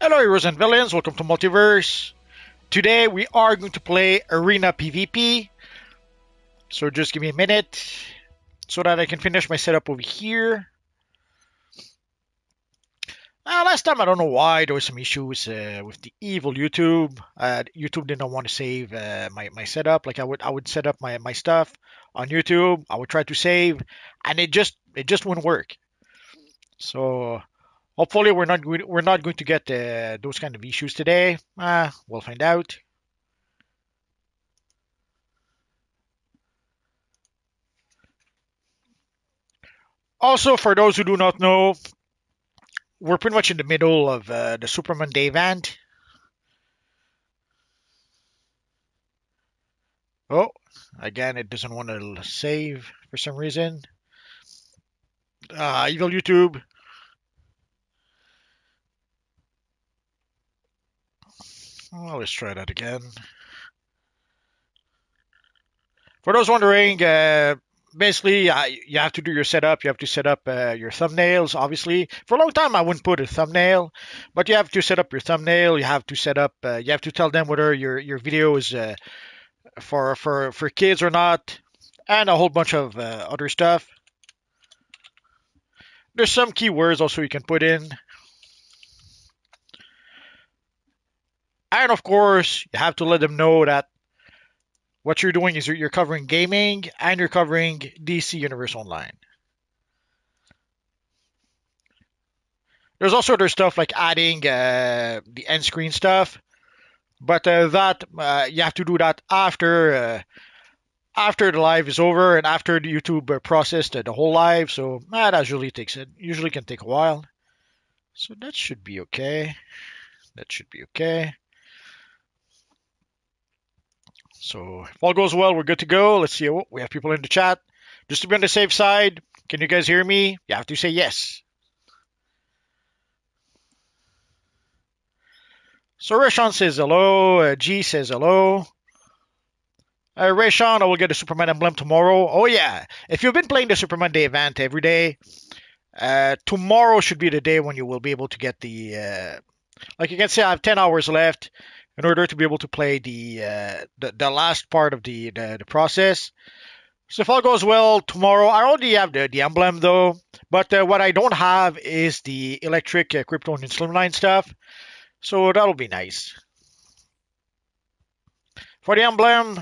Hello heroes and villains, welcome to Multiverse. Today we are going to play Arena PvP. So just give me a minute so that I can finish my setup over here. Last time I don't know why there was some issues with the evil YouTube. YouTube did not want to save my setup. Like I would set up my stuff on YouTube. I would try to save and it just wouldn't work. So hopefully we're not going to get those kind of issues today. We'll find out. Also, for those who do not know, we're pretty much in the middle of the Superman Day event. Oh, again, it doesn't want to save for some reason. Evil YouTube. Oh, let's try that again. For those wondering, basically, you have to do your setup. You have to set up your thumbnails, obviously. For a long time, I wouldn't put a thumbnail, but you have to set up your thumbnail. You have to set up, you have to tell them whether your video is for kids or not, and a whole bunch of other stuff. There's some keywords also you can put in. And of course, you have to let them know that what you're doing is you're covering gaming and you're covering DC Universe Online. There's also other stuff like adding the end screen stuff, but that you have to do that after the live is over and after the YouTube processed the whole live. So that usually can take a while. So that should be okay. That should be okay. So if all goes well, we're good to go. Let's see. Oh, we have people in the chat. Just to be on the safe side, can you guys hear me? You have to say yes. So Rayshon says hello. G says hello. Rayshon, I will get a Superman emblem tomorrow. Oh yeah. If you've been playing the Superman Day event every day, tomorrow should be the day when you will be able to get the. Like you can say, I have 10 hours left in order to be able to play the last part of the process. So if all goes well tomorrow, I already have the emblem though, but what I don't have is the electric Kryptonian slimline stuff. So that'll be nice. For the emblem,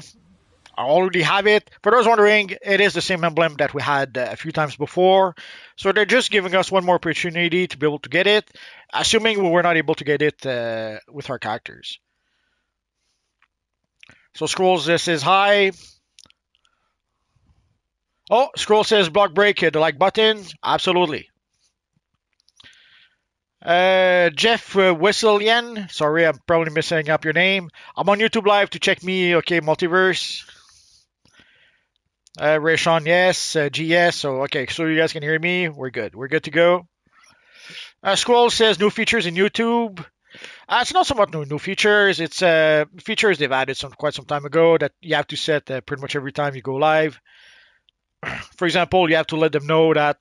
I already have it. For those wondering, it is the same emblem that we had a few times before. So they're just giving us one more opportunity to be able to get it, assuming we were not able to get it with our characters. So Scrolls says hi. Oh, Scroll says block break the like button. Absolutely. Jeff Wesselian, sorry, I'm probably messing up your name. I'm on YouTube Live to check me. Okay, Multiverse. Rayshon, yes. GS. So okay, so you guys can hear me. We're good. We're good to go. Scroll says new features in YouTube. It's not somewhat new features. It's features they've added quite some time ago that you have to set pretty much every time you go live. For example, you have to let them know that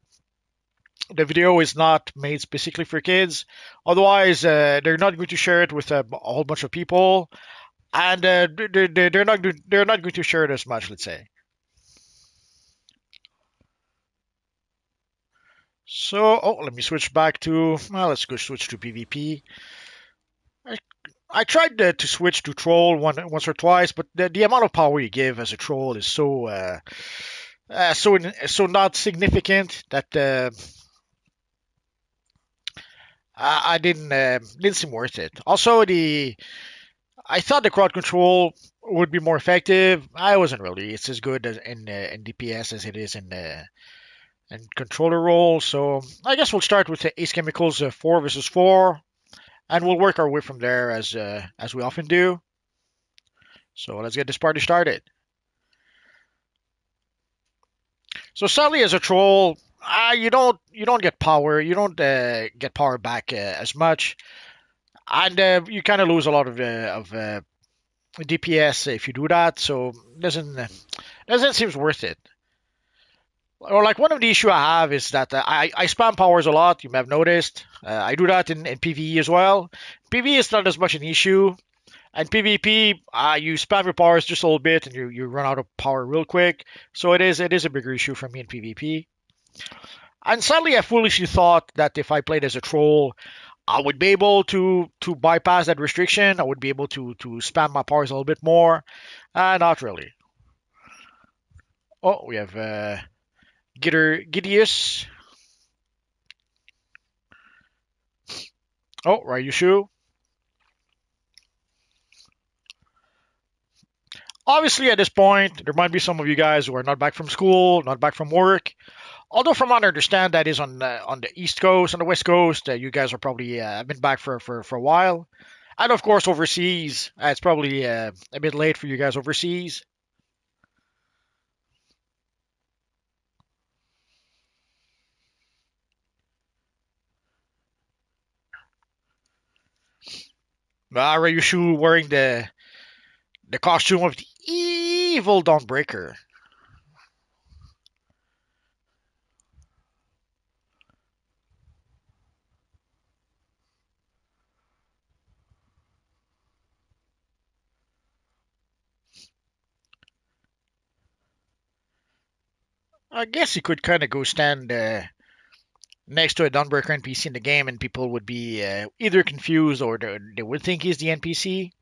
the video is not made specifically for kids. Otherwise, they're not going to share it with a whole bunch of people, and they're not going to share it as much. Let's say. So, oh, let me switch back to. Well, let's go switch to PvP. I, I tried to switch to troll once or twice, but the amount of power you give as a troll is so not significant that I didn't seem worth it. Also, I thought the crowd control would be more effective. I wasn't really. It's as good in DPS as it is in controller role. So I guess we'll start with the Ace Chemicals 4 versus 4, and we'll work our way from there as we often do. So let's get this party started. So sadly, as a troll, you don't get power. You don't get power back as much, and you kind of lose a lot of DPS if you do that. So doesn't seem worth it. or like one of the issue I have is that I spam powers a lot. You may have noticed. I do that in PvE as well. PvE is not as much an issue, and PvP you spam your powers just a little bit and you run out of power real quick. So it is a bigger issue for me in PvP. And sadly, I foolishly thought that if I played as a troll, I would be able to bypass that restriction. I would be able to spam my powers a little bit more. Not really. Oh, we have Gideus. Oh, Ryushu. Obviously, at this point, there might be some of you guys who are not back from school, not back from work. Although, from what I understand, that is on the East Coast, on the West Coast, you guys are probably been back for a while. And of course, overseas, it's probably a bit late for you guys overseas. Ryushu wearing the costume of the evil Dawnbreaker. I guess you could kind of go stand next to a Dawnbreaker NPC in the game, and people would be either confused or they would think he's the NPC.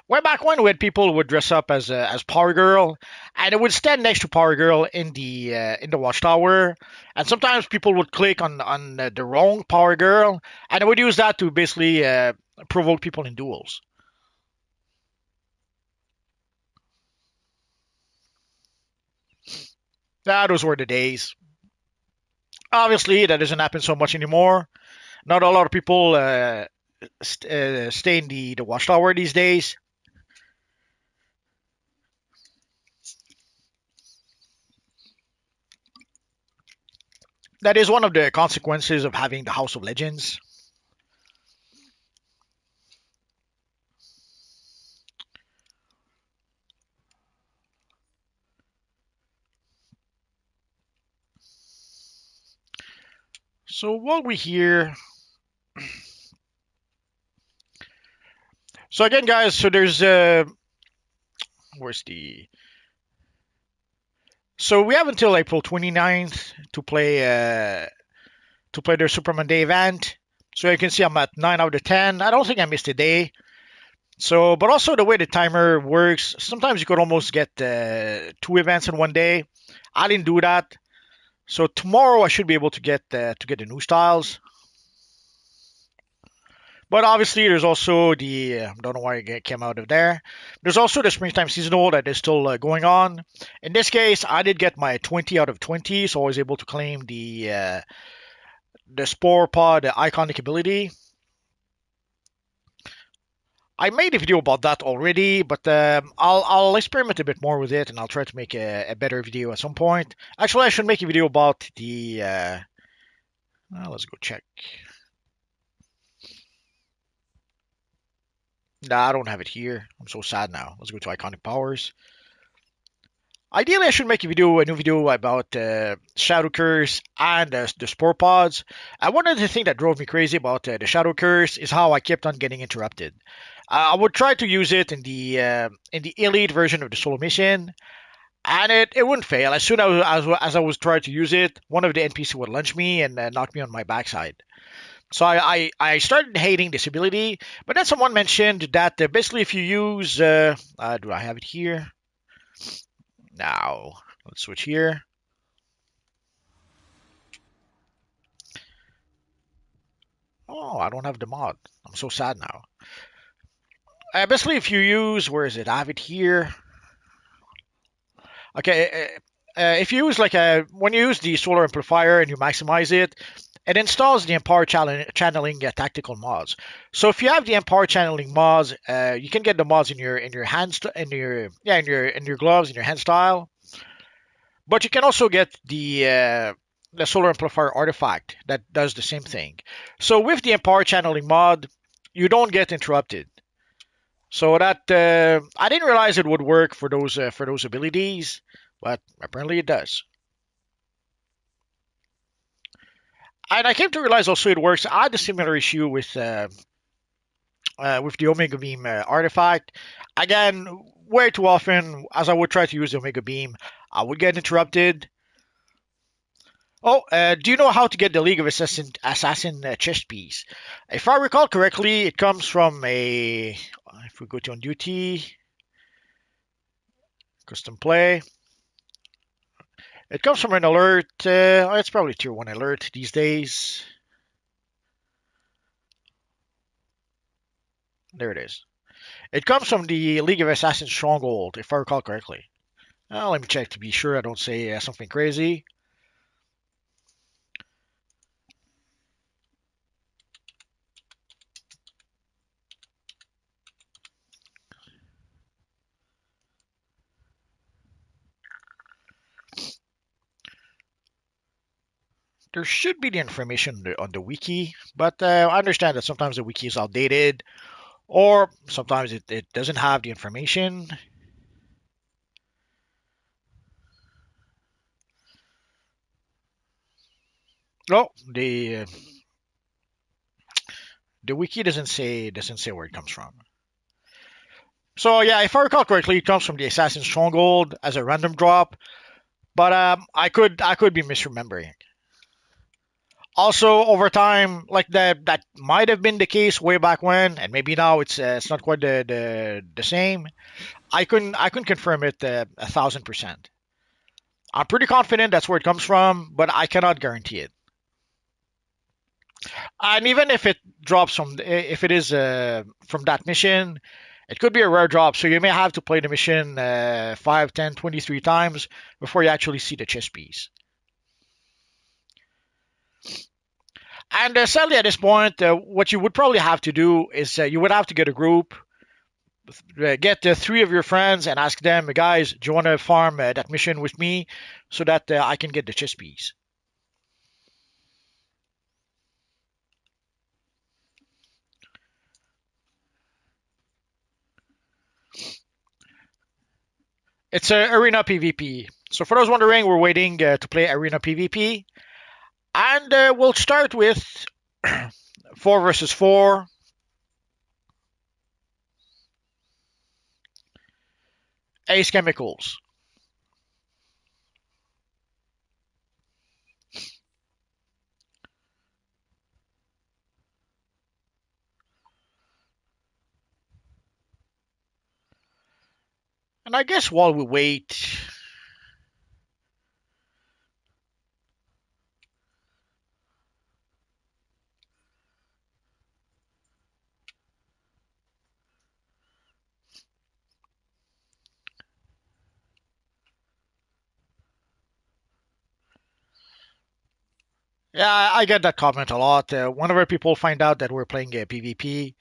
Way back when, we had people who would dress up as Power Girl, and it would stand next to Power Girl in the Watchtower. And sometimes people would click on the wrong Power Girl, and it would use that to basically provoke people in duels. Those were the days. Obviously, that doesn't happen so much anymore. Not a lot of people stay in the Watchtower these days. That is one of the consequences of having the House of Legends. So while we're here, so again, guys, so there's where's the so we have until April 29th to play their Superman Day event. So you can see I'm at 9 out of 10. I don't think I missed a day. So, but also the way the timer works, sometimes you could almost get two events in one day. I didn't do that. So tomorrow I should be able to get the new styles. But obviously, there's also the don't know why it came out of there. There's also the springtime seasonal that is still going on. In this case, I did get my 20 out of 20, so I was able to claim the Spore Pod iconic ability. I made a video about that already, but I'll experiment a bit more with it, and I'll try to make a better video at some point. Actually, I should make a video about the. Let's go check. Nah, I don't have it here. I'm so sad now. Let's go to iconic powers. Ideally, I should make a new video about Shadow Curse and the Spore Pods. And one of the things that drove me crazy about the Shadow Curse is how I kept on getting interrupted. I would try to use it in the elite version of the solo mission, and it wouldn't fail. As soon as I was trying to use it, one of the NPC would lunge me and knock me on my backside. So I started hating this ability, but then someone mentioned that basically if you use do I have it here? Now let's switch here. Oh, I don't have the mod. I'm so sad now. Basically, if you use where is it? I have it here. Okay, if you use when you use the solar amplifier and you maximize it, it installs the Empower channeling tactical mods. So if you have the Empower channeling mods, you can get the mods in your hands in your gloves in your hand style. But you can also get the solar amplifier artifact that does the same thing. So with the Empower channeling mod, you don't get interrupted. So that I didn't realize it would work for those abilities, but apparently it does. And I came to realize also it works. I had a similar issue with the Omega Beam artifact. Again, way too often, as I would try to use the Omega Beam, I would get interrupted. Oh, do you know how to get the League of Assassin chest piece? If I recall correctly, it comes from a. If we go to on duty, custom play, it comes from an alert. It's probably tier 1 alert these days. There it is. It comes from the League of Assassins Stronghold, if I recall correctly. Let me check to be sure I don't say something crazy. There should be the information on the wiki, but I understand that sometimes the wiki is outdated, or sometimes it doesn't have the information. No, the wiki doesn't say where it comes from. So yeah, if I recall correctly, it comes from the Assassin Stronghold as a random drop, but I could be misremembering. Also, over time, like that might have been the case way back when, and maybe now it's not quite the same. I couldn't confirm it 1,000%. I'm pretty confident that's where it comes from, but I cannot guarantee it. And even if it drops if it is from that mission, it could be a rare drop. So you may have to play the mission 5, 10, 23 times before you actually see the chess piece. And sadly, at this point, what you would probably have to do is you would have to get a group, get three of your friends, and ask them, guys, do you want to farm that mission with me so that I can get the chess piece? It's arena PvP. So for those wondering, we're waiting to play arena PvP, and we'll start with 4 versus 4. Ace Chemicals. And I guess while we wait, yeah, I get that comment a lot. Whenever people find out that we're playing PvP,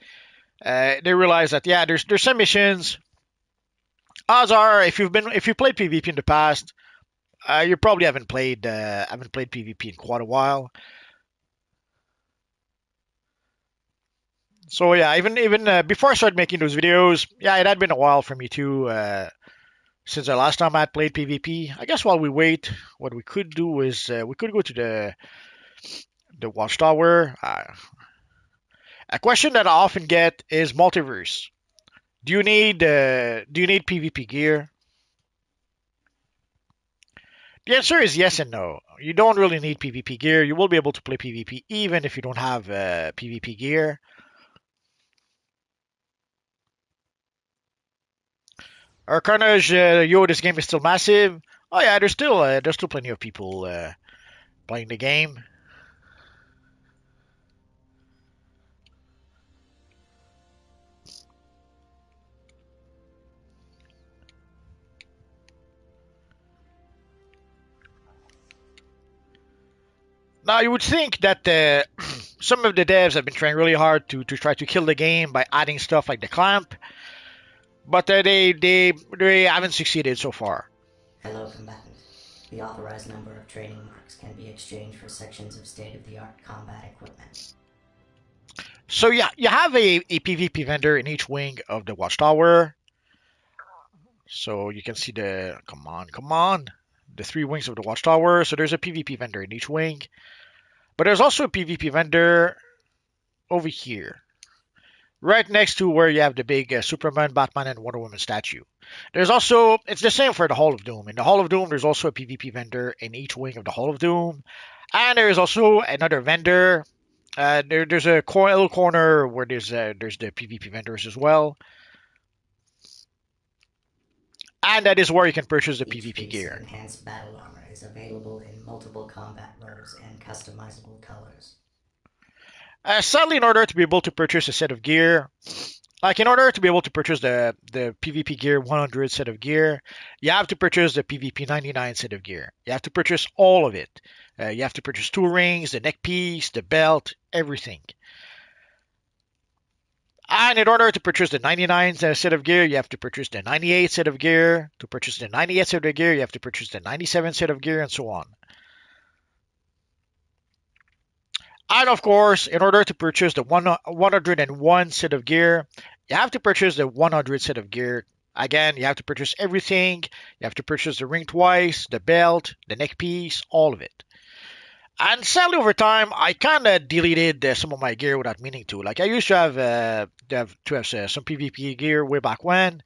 they realize that yeah, there's some missions. Odds are, if you played PvP in the past, you probably haven't played PvP in quite a while. So yeah, even before I started making those videos, yeah, it had been a while for me too. Since the last time I had played PvP, I guess while we wait, what we could do is we could go to the Watchtower. A question that I often get is multiverse. Do you need PvP gear? The answer is yes and no. You don't really need PvP gear. You will be able to play PvP even if you don't have PvP gear. Our Carnage, yo, this game is still massive. Oh yeah, there's still plenty of people playing the game. Now you would think that some of the devs have been trying really hard to try to kill the game by adding stuff like the clamp, but they haven't succeeded so far. Hello, combatant. The authorized number of trading marks can be exchanged for sections of state-of-the-art combat equipment. So yeah, you have a PvP vendor in each wing of the watchtower. So you can see come on, the three wings of the watchtower. So there's a PvP vendor in each wing. But there's also a PvP vendor over here, right next to where you have the big Superman, Batman, and Wonder Woman statue. There's also, it's the same for the Hall of Doom. In the Hall of Doom, there's also a PvP vendor in each wing of the Hall of Doom. And there's also another vendor. There's a little corner where there's the PvP vendors as well. And that is where you can purchase the Each PvP piece of gear. enhanced battle armor is available in multiple combat modes and customizable colors. Sadly, in order to be able to purchase a set of gear, like in order to be able to purchase the PvP gear 100 set of gear, you have to purchase the PvP 99 set of gear. You have to purchase all of it. You have to purchase two rings, the neck piece, the belt, everything. And in order to purchase the 99 set of gear, you have to purchase the 98 set of gear. To purchase the 98 set of gear, you have to purchase the 97 set of gear, and so on. And of course, in order to purchase the 101 set of gear, you have to purchase the 100 set of gear. Again, you have to purchase everything. You have to purchase the ring twice, the belt, the neck piece, all of it. And sadly, over time, I kind of deleted some of my gear without meaning to. Like I used to have some PvP gear way back when,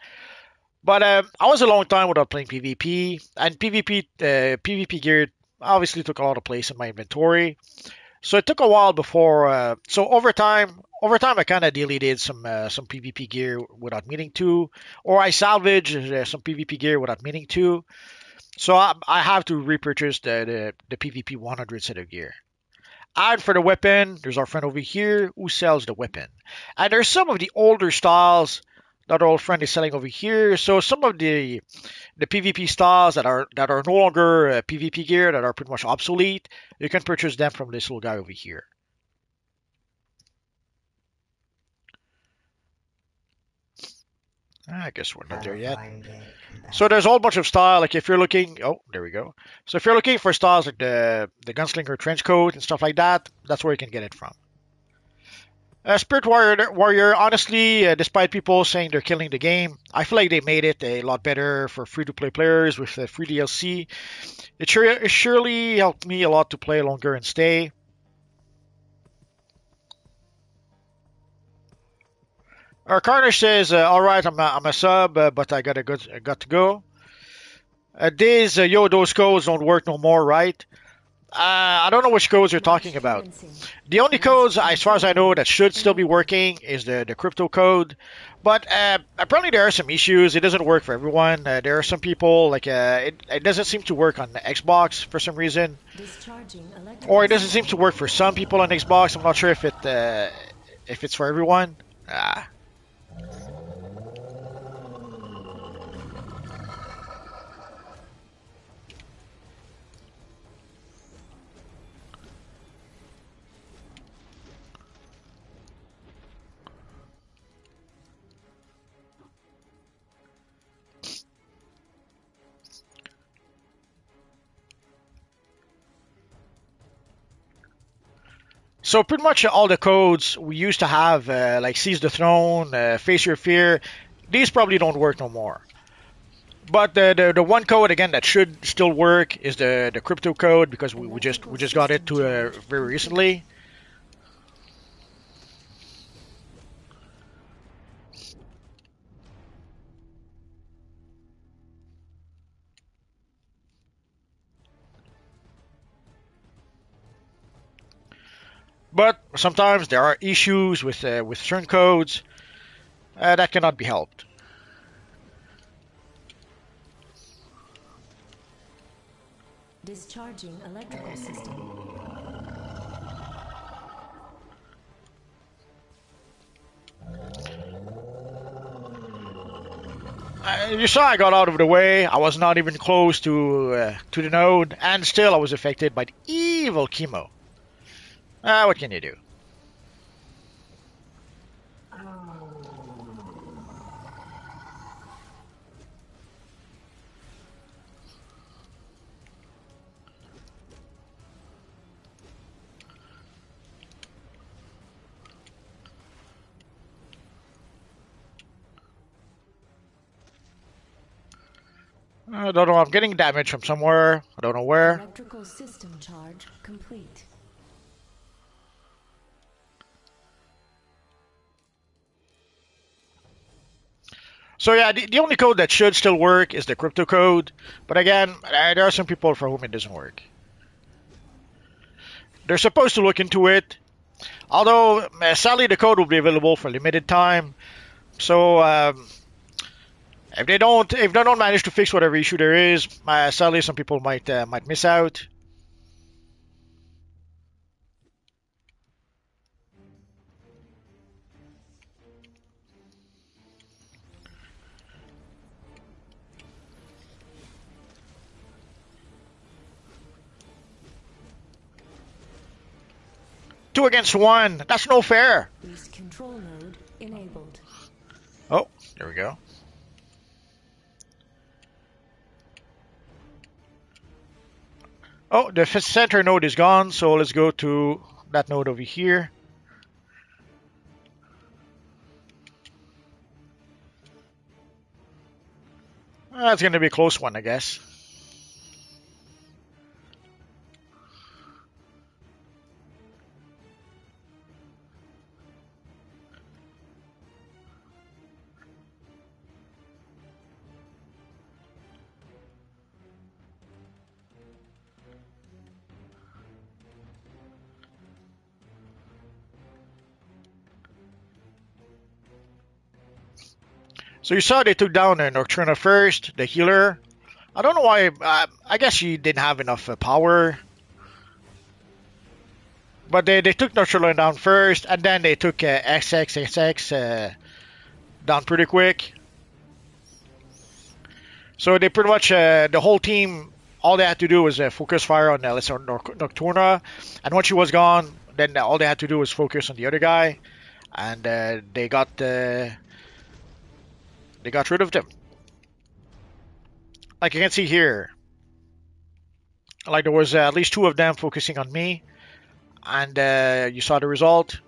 but I was a long time without playing PvP, and PvP gear obviously took a lot of place in my inventory. So it took a while before. So over time, I kind of deleted some PvP gear without meaning to, or I salvaged some PvP gear without meaning to. So I have to repurchase the PvP 100 set of gear. And for the weapon, there's our friend over here who sells the weapon. And there's some of the older styles that our old friend is selling over here. So some of the PvP styles that are no longer PvP gear, that are pretty much obsolete, you can purchase them from this little guy over here. I guess we're not Have there a yet. fine day, So combatant. there's a whole bunch of style. Like if you're looking, oh, there we go. So if you're looking for styles like the gunslinger trench coat and stuff like that, that's where you can get it from. Spirit Warrior, honestly, despite people saying they're killing the game, I feel like they made it a lot better for free-to-play players with free DLC. It surely helped me a lot to play longer and stay. Our Carnage says, "All right, I'm a sub, but I got to go." Those codes don't work no more, right? I don't know which codes you're talking about. The only codes, as far as I know, that should still be working is the crypto code. But apparently there are some issues. It doesn't work for everyone. There are some people, like, it doesn't seem to work on the Xbox for some reason. Or it doesn't seem to work for some people on Xbox. I'm not sure if it's for everyone. Ah. So pretty much all the codes we used to have, like Seize the Throne, Face Your Fear, these probably don't work no more. But the one code again that should still work is the crypto code because we just got it to very recently. But sometimes there are issues with certain codes that cannot be helped. Discharging electrical system. You saw I got out of the way. I was not even close to the node, and still I was affected by the evil chemo. What can you do? I don't know. I'm getting damage from somewhere. I don't know where. Electrical system charge complete. So yeah, the only code that should still work is the crypto code. But again, there are some people for whom it doesn't work. They're supposed to look into it. Although, sadly, the code will be available for limited time. So if they don't manage to fix whatever issue there is, sadly, some people might miss out. Two against one. That's no fair. East control node enabled. Oh, there we go. Oh, the center node is gone, so let's go to that node over here. That's going to be a close one, I guess. So you saw they took down Nocturna first, the healer. I don't know why. I guess she didn't have enough power. But they took Nocturna down first, and then they took XXXX down pretty quick. So they pretty much, the whole team, all they had to do was focus fire on Nocturna. And once she was gone, then all they had to do was focus on the other guy. And they got rid of them. Like you can see here, like there was at least two of them focusing on me, and you saw the result.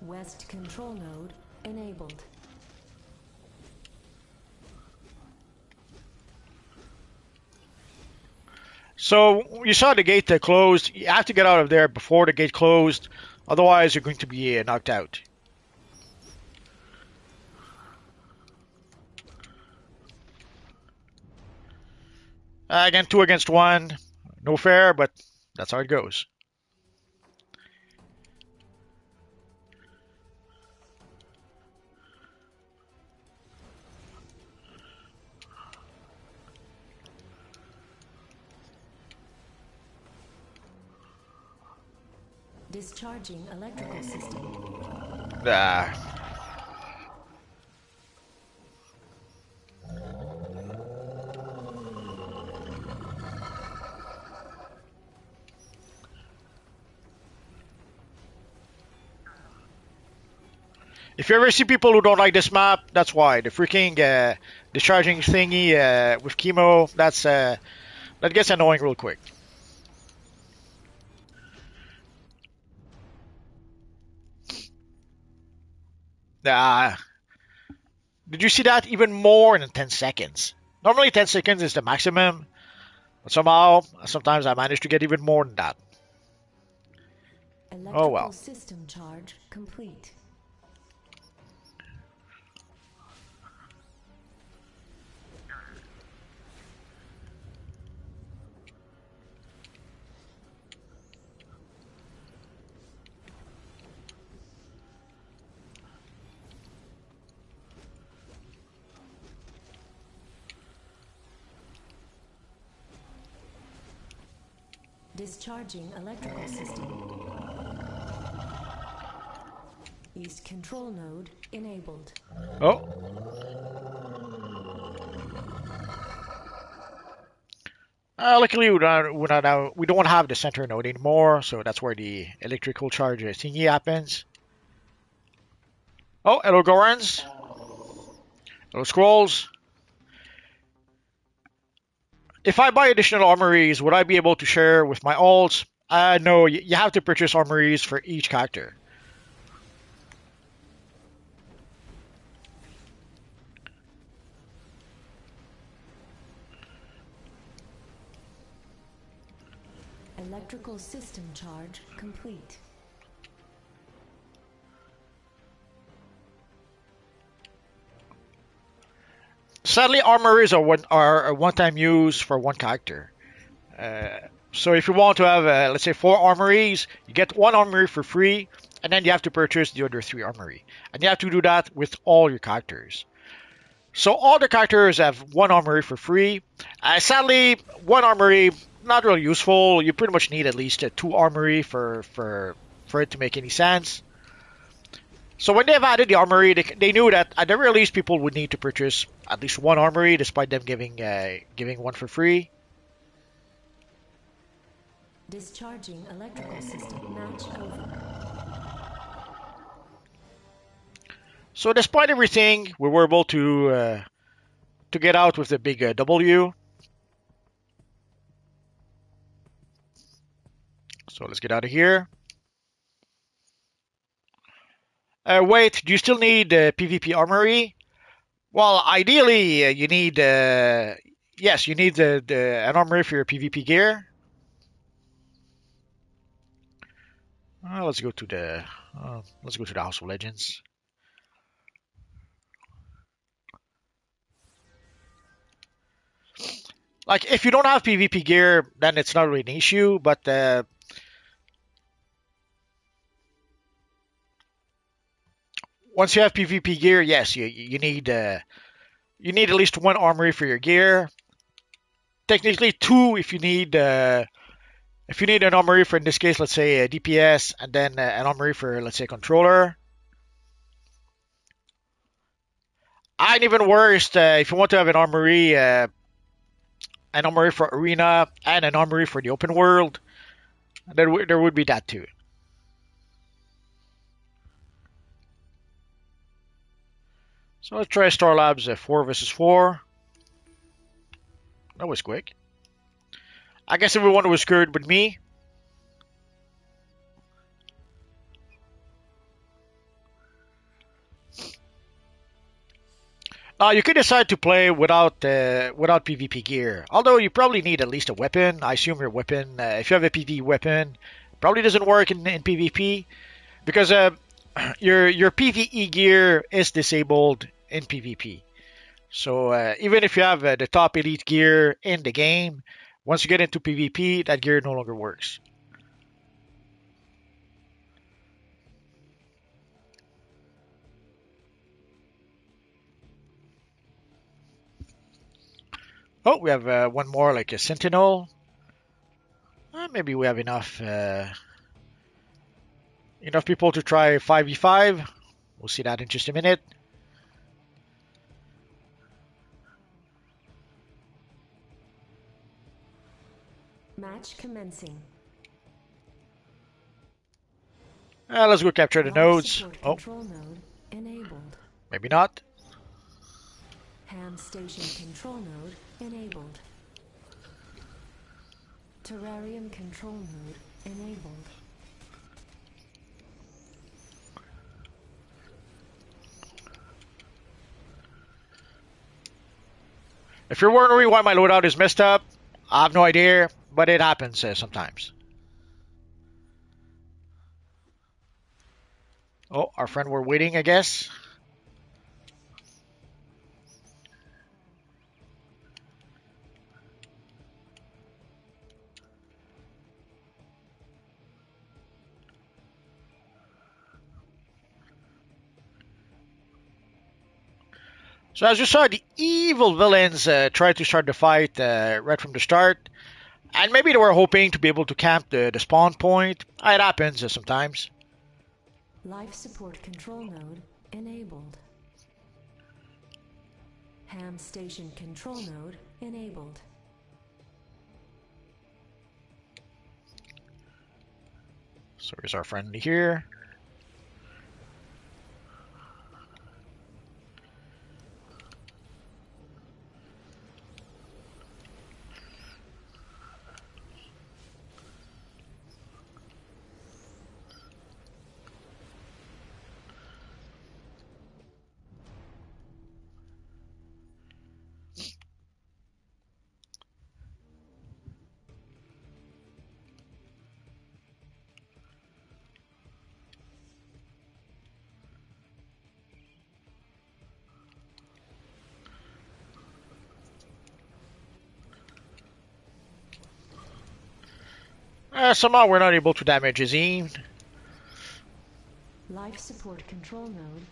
West control node enabled. So you saw the gate closed. You have to get out of there before the gate closed, otherwise you're going to be knocked out. Again, two against one. No fair, but that's how it goes. Discharging electrical system. Ah. If you ever see people who don't like this map, that's why. The freaking discharging thingy with chemo, that gets annoying real quick. Did you see that? Even more than 10 seconds. Normally 10 seconds is the maximum, but sometimes I manage to get even more than that. Electrical Oh well. system charge complete. Discharging electrical system. East control node enabled. Oh. Luckily, we don't have the center node anymore, so that's where the electrical charge thingy happens. Oh, hello, Gorans. Those scrolls. If I buy additional armories, would I be able to share with my alts? No, you have to purchase armories for each character. Electrical system charge complete. Sadly, armories are a one-time use for one character. So if you want to have, let's say, 4 armories, you get 1 armory for free, and then you have to purchase the other 3 armory. And you have to do that with all your characters. So all the characters have 1 armory for free. Sadly, 1 armory, not really useful. You pretty much need at least a 2 armory for it to make any sense. So when they've added the armory, they knew that at the very least people would need to purchase at least 1 armory, despite them giving one for free. Discharging electrical system. Match over. So despite everything, we were able to get out with the big W. So let's get out of here. Wait, do you still need PvP armory? Well, ideally, you need yes, you need an armory for your PvP gear. Let's go to the House of Legends. Like, if you don't have PvP gear, then it's not really an issue. But once you have PvP gear, yes, you need at least 1 armory for your gear. Technically, 2 if you need an armory for, in this case, let's say a DPS, and then an armory for, let's say, controller. And even worse, if you want to have an armory for arena and an armory for the open world, there would be that too. So let's try Star Labs 4 versus 4. That was quick. I guess everyone was scared but me. You could decide to play without PvP gear. Although you probably need at least a weapon. I assume your weapon, if you have a PvE weapon, probably doesn't work in PvP because your PvE gear is disabled in PvP. So even if you have the top elite gear in the game, once you get into PvP, that gear no longer works. Oh, we have one more, like a Sentinel. Maybe we have enough people to try 5v5. We'll see that in just a minute. Match commencing. Let's go capture the Life nodes. support Oh, control node enabled. maybe not. Ham station control node enabled. Terrarium control node enabled. If you're wondering why my loadout is messed up, I have no idea, but it happens sometimes. Oh, our friend we're waiting, I guess. So as you saw, the evil villains tried to start the fight right from the start. And maybe they were hoping to be able to camp the spawn point. It happens sometimes. Life support control node enabled. Ham station control node enabled. So here's our friend here. Somehow we're not able to damage Azim. Life support control node.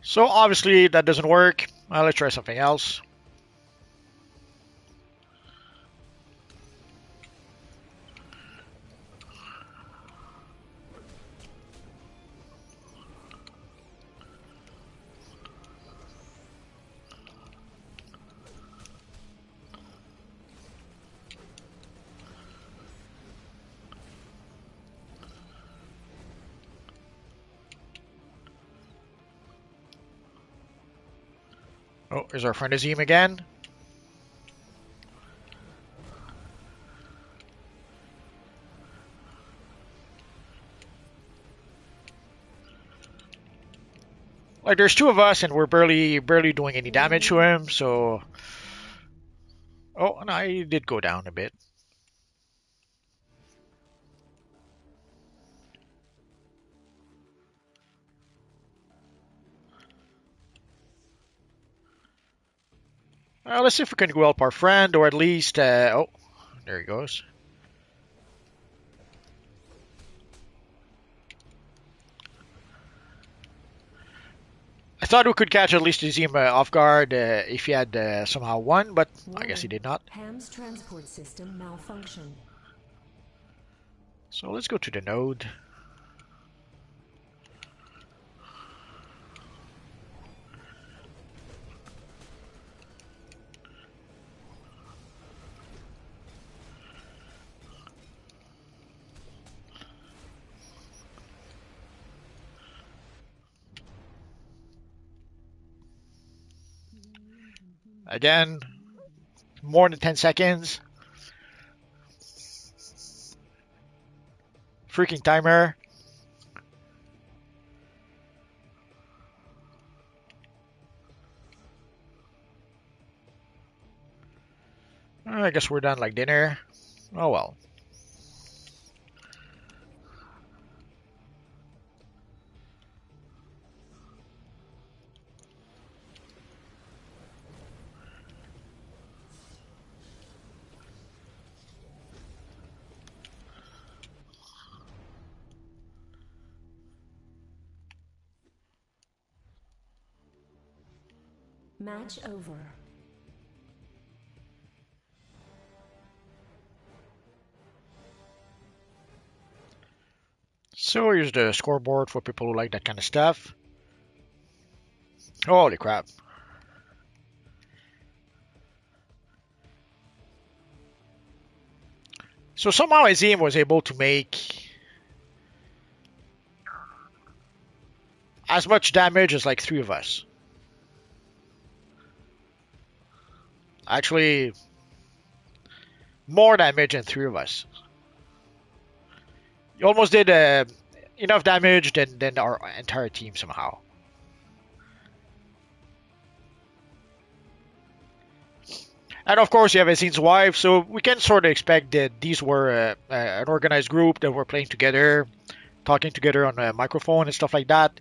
So obviously that doesn't work. Let's try something else. Oh, here's our friend Azim again. Like there's two of us and we're barely doing any damage to him, so oh no, he did go down a bit. Let's see if we can go help our friend, or at least oh, there he goes. I thought we could catch at least Azim off guard if he had somehow won, but I guess he did not. Ham's transport system malfunction. So let's go to the node. Again, more than 10 seconds. Freaking timer. I guess we're done like dinner. Oh well. Match over. So here's the scoreboard for people who like that kind of stuff. Holy crap. So somehow Azim was able to make as much damage as like three of us. Actually, more damage than three of us. You almost did enough damage than our entire team somehow. And of course, you have Azim's wife, so we can sort of expect that these were an organized group that were playing together, talking together on a microphone and stuff like that.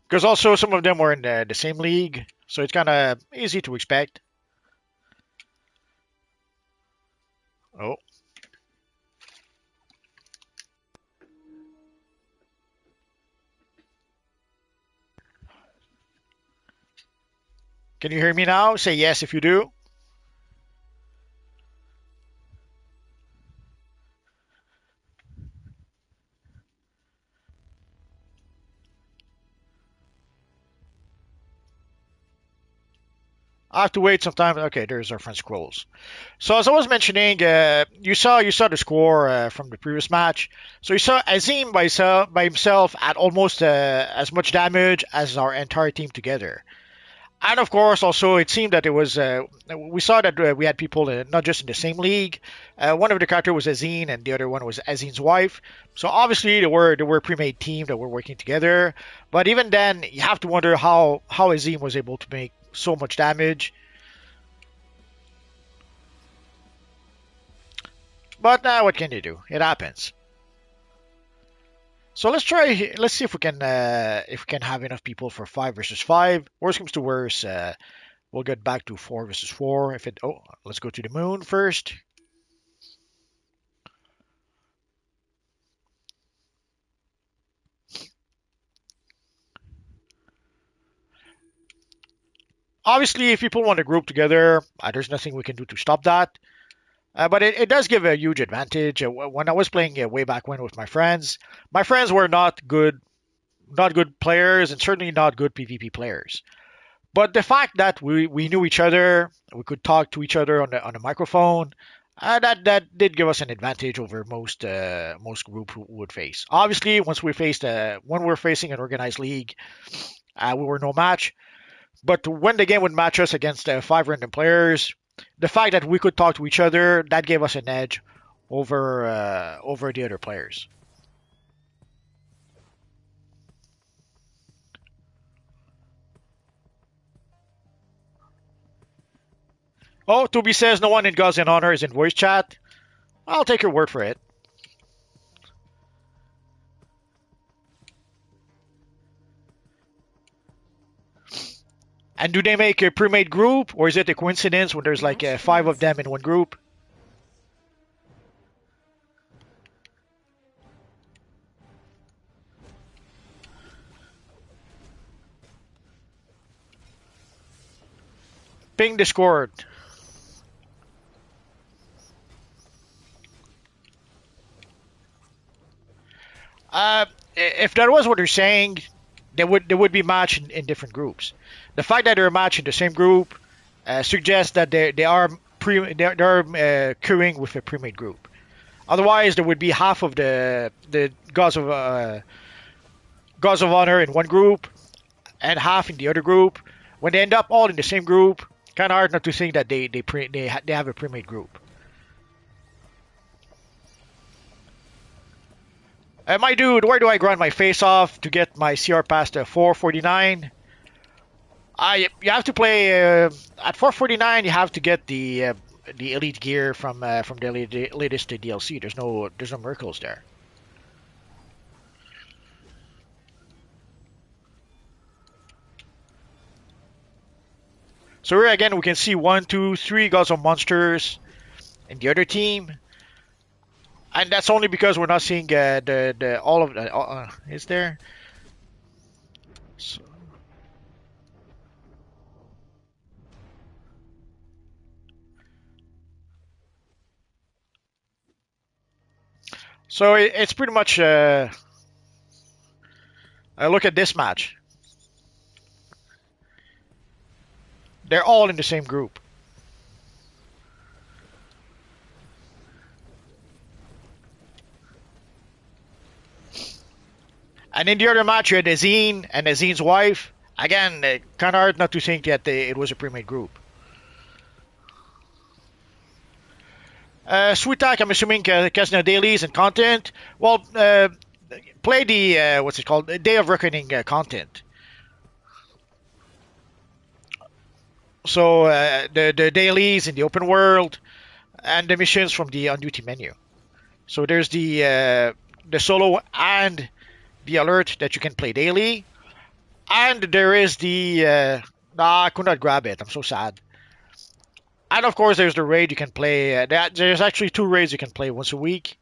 Because also some of them were in the same league, so it's kind of easy to expect. Oh. Can you hear me now? Say yes if you do. I have to wait some time. Okay, there's our friend Scrolls. So as I was mentioning, you saw the score from the previous match. So you saw Azim by himself at almost as much damage as our entire team together. And of course, also it seemed that it was we saw that we had people not just in the same league. One of the characters was Azim, and the other one was Azim's wife. So obviously they were a pre-made team that were working together. But even then, you have to wonder how Azim was able to make so much damage. But what can you do? It happens. So let's try. Let's see if we can have enough people for 5 versus 5. Worst comes to worst, we'll get back to 4 versus 4. If it. Oh, let's go to the moon first. Obviously, if people want to group together, there's nothing we can do to stop that. But it does give a huge advantage. When I was playing way back when with my friends were not good players, and certainly not good PvP players. But the fact that we knew each other, we could talk to each other on the microphone, that did give us an advantage over most group who would face. Obviously, once we faced when we were facing an organized league, we were no match. But when the game would match us against 5 random players, the fact that we could talk to each other, that gave us an edge over the other players. Oh, Toby says no one in Gods and Honor is in voice chat. I'll take your word for it. And do they make a pre-made group, or is it a coincidence when there's like 5 of them in one group? Ping Discord. If that was what you're saying, they would be matched in different groups. The fact that they're matched in the same group suggests that they are queuing with a pre-made group. Otherwise, there would be half of the Gods of Honor in one group and half in the other group. When they end up all in the same group, kind of hard not to think that they have a pre-made group. My dude, where do I grind my face off to get my CR past 449? You have to play at 449. You have to get the elite gear from the latest DLC. There's no miracles there. So here again we can see 1, 2, 3 gods of monsters in the other team. And that's only because we're not seeing the all of the. Is there? So it's pretty much. I look at this match. They're all in the same group. And in the other match, you had Azine and Azine's wife. Again, kind of hard not to think that it was a pre-made group. Sweetak, I'm assuming Casino dailies and content. Well, play the what's it called? Day of Reckoning content. So the dailies in the open world and the missions from the on duty menu. So there's the solo and the alert that you can play daily, and there is the I could not grab it. I'm so sad. And of course, there's the raid you can play. There's actually 2 raids you can play once a week.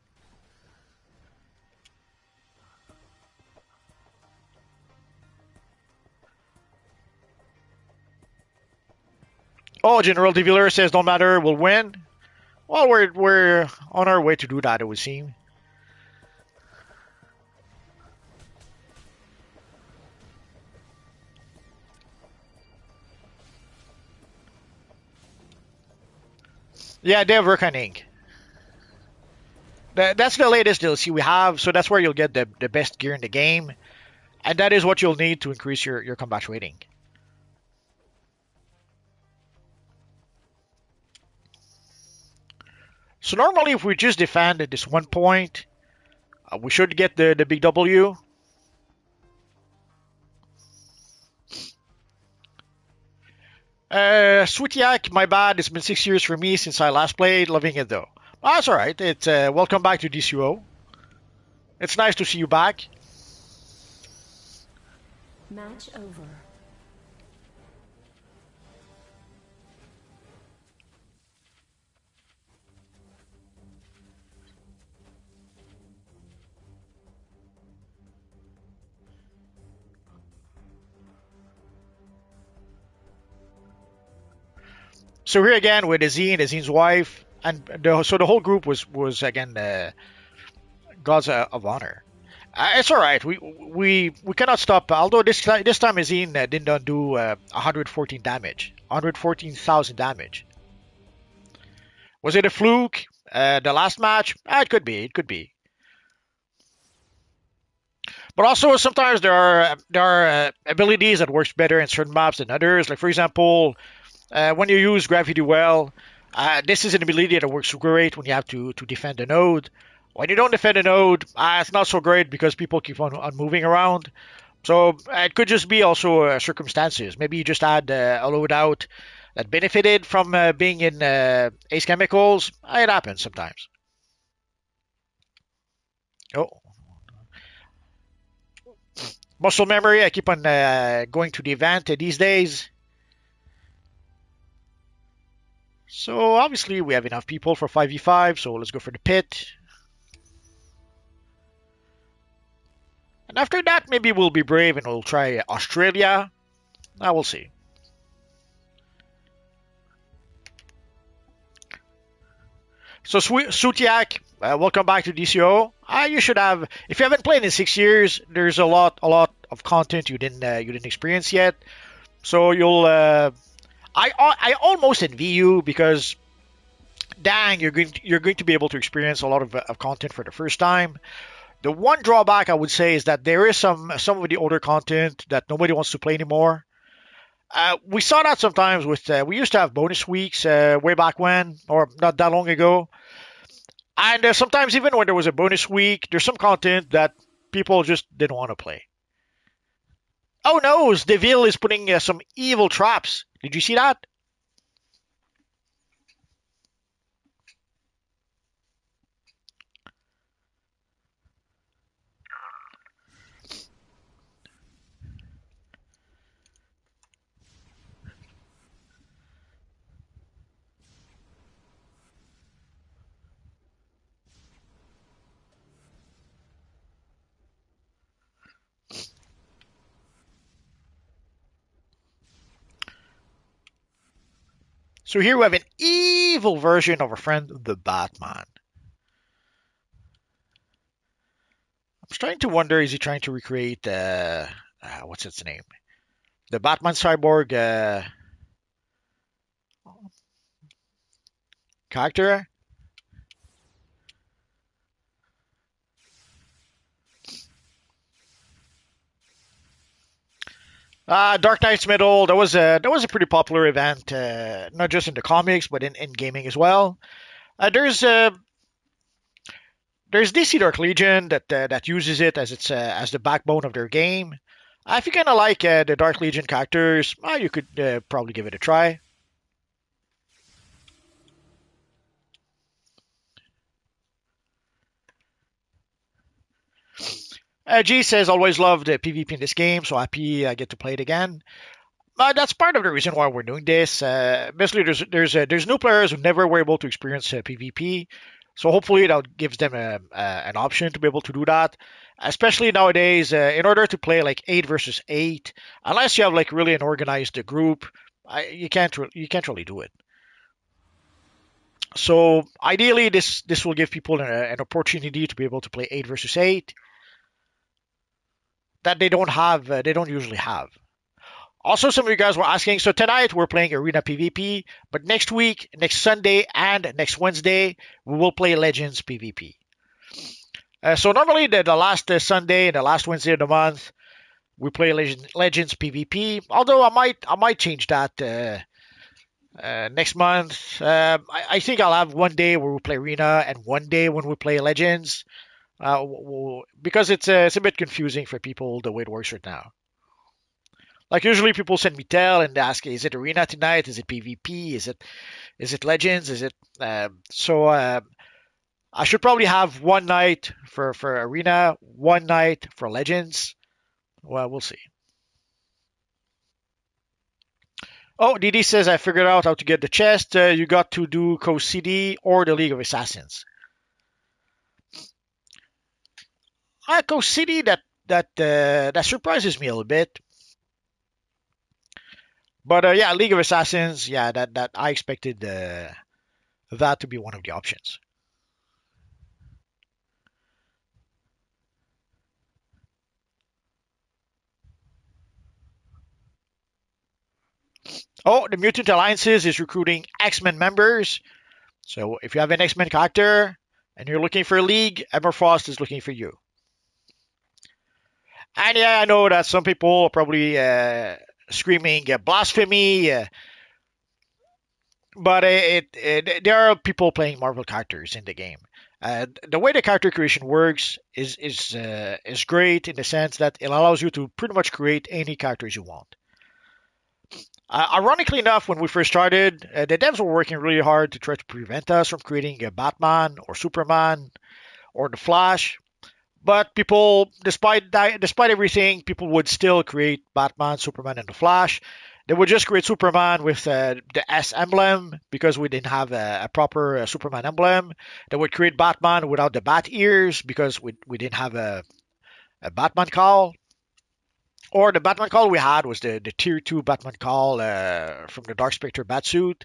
Oh, General DeVillers says don't matter, we'll win. Well, we're on our way to do that, it would seem. Yeah, Day of Reckoning. That's the latest DLC we have, so that's where you'll get the best gear in the game. And that is what you'll need to increase your combat rating. So normally if we just defend at this 1 point, we should get the big W. Sweetiak, my bad. It's been 6 years for me since I last played. Loving it though. Oh, that's all right. It's welcome back to DCUO. It's nice to see you back. Match over. So here again with Azine's wife, and so the whole group was again gods of honor. It's all right. We cannot stop. Although this time Azine did not do 114 damage, 114,000 damage. Was it a fluke? The last match? It could be. It could be. But also sometimes there are abilities that works better in certain maps than others. Like for example, when you use gravity well, this is an ability that works great when you have to defend a node. When you don't defend a node, it's not so great because people keep on moving around. So it could just be also circumstances. Maybe you just had a loadout that benefited from being in Ace Chemicals. It happens sometimes. Oh, muscle memory. I keep on going to the event these days. So obviously we have enough people for 5v5. So let's go for the pit. And after that, maybe we'll be brave and we'll try Australia. I will see. So Sutiak, welcome back to DCO. You should have, if you haven't played in 6 years, there's a lot of content you didn't experience yet. So I almost envy you because dang, you're going to be able to experience a lot of content for the first time. The one drawback I would say is that there is some of the older content that nobody wants to play anymore. We saw that sometimes with we used to have bonus weeks way back when, or not that long ago, and sometimes even when there was a bonus week, there's some content that people just didn't want to play. Oh no, Deville is putting some evil traps. Did you see that? So here we have an evil version of our friend the Batman. I'm starting to wonder, is he trying to recreate what's its name? The Batman cyborg character? Dark Knight's Middle. That was a pretty popular event, not just in the comics but in gaming as well. There's DC Dark Legion that uses it as the backbone of their game. If you kind of like the Dark Legion characters, you could probably give it a try. G says always loved PvP in this game, so happy I get to play it again. That's part of the reason why we're doing this. Basically, there's new players who never were able to experience PvP, so hopefully that gives them an option to be able to do that. Especially nowadays, in order to play like 8 versus 8, unless you have like really an organized group, you can't really do it. So ideally, this will give people an opportunity to be able to play 8 versus 8 that they don't usually have. Also, some of you guys were asking, so tonight we're playing Arena PvP, but next week, next Sunday, and next Wednesday, we will play Legends PvP. So normally the last Sunday and the last Wednesday of the month, we play Legends PvP. Although I might change that next month. I think I'll have one day where we play Arena and one day when we play Legends. Because it's a bit confusing for people the way it works right now. Like usually people send me tell and ask, is it Arena tonight? Is it PvP? Is it Legends? Is it so? I should probably have one night for Arena, one night for Legends. Well, we'll see. Oh, DD says I figured out how to get the chest. You got to do Coast CD or the League of Assassins. Coast CD, that surprises me a little bit. But yeah, League of Assassins, yeah, that I expected that to be one of the options. Oh, the Mutant Alliances is recruiting X-Men members. So if you have an X-Men character and you're looking for a league, Emma Frost is looking for you. And yeah, I know that some people are probably screaming blasphemy, but there are people playing Marvel characters in the game. The way the character creation works is great in the sense that it allows you to pretty much create any characters you want. Ironically enough, when we first started, the devs were working really hard to try to prevent us from creating a Batman or Superman or the Flash. But people, despite everything, people would still create Batman, Superman, and the Flash. They would just create Superman with the S emblem because we didn't have a proper Superman emblem. They would create Batman without the bat ears because we didn't have a Batman call. Or the Batman call we had was the tier 2 Batman call from the Dark Spectre Batsuit.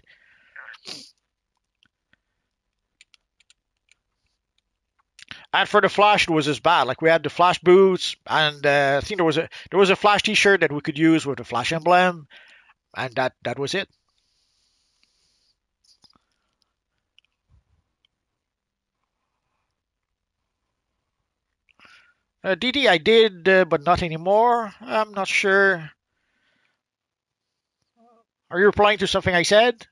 And for the Flash, it was as bad. Like we had the Flash boots, and I think there was a Flash T-shirt that we could use with the Flash emblem, and that was it. DD, I did, but not anymore. I'm not sure. Are you replying to something I said?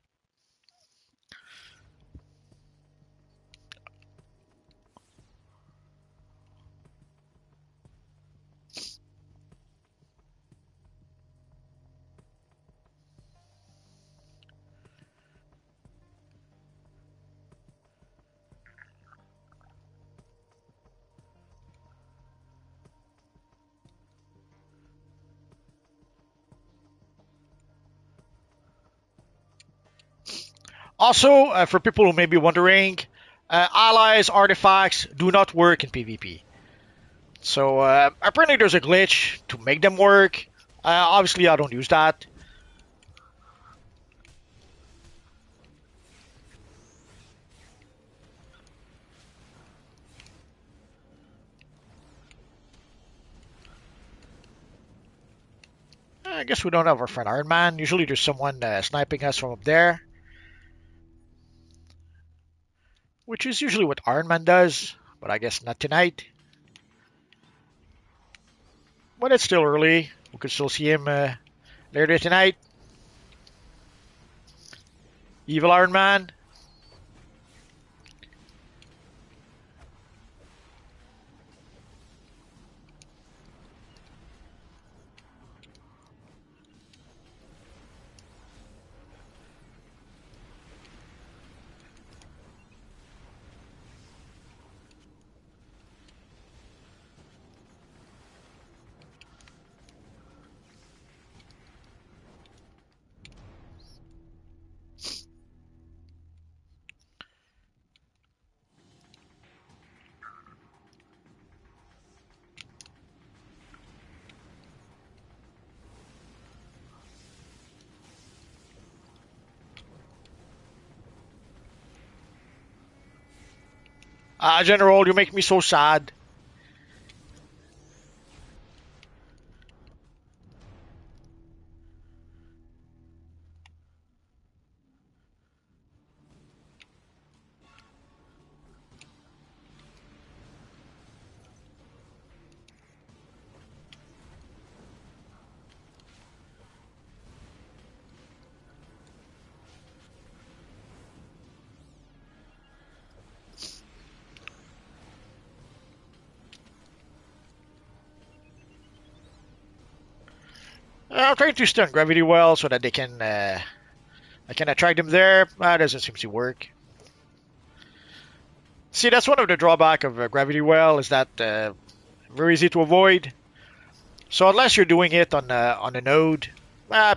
Also, for people who may be wondering, allies artifacts do not work in PvP. So apparently there's a glitch to make them work. Obviously, I don't use that. I guess we don't have our friend Iron Man. Usually there's someone sniping us from up there, which is usually what Iron Man does, but I guess not tonight. But it's still early. We could still see him later tonight. Evil Iron Man. General, you make me so sad. I'm trying to stun gravity well so that I can attract them there. That doesn't seem to work. See, that's one of the drawback of Gravity Well is that very easy to avoid. So unless you're doing it on a node,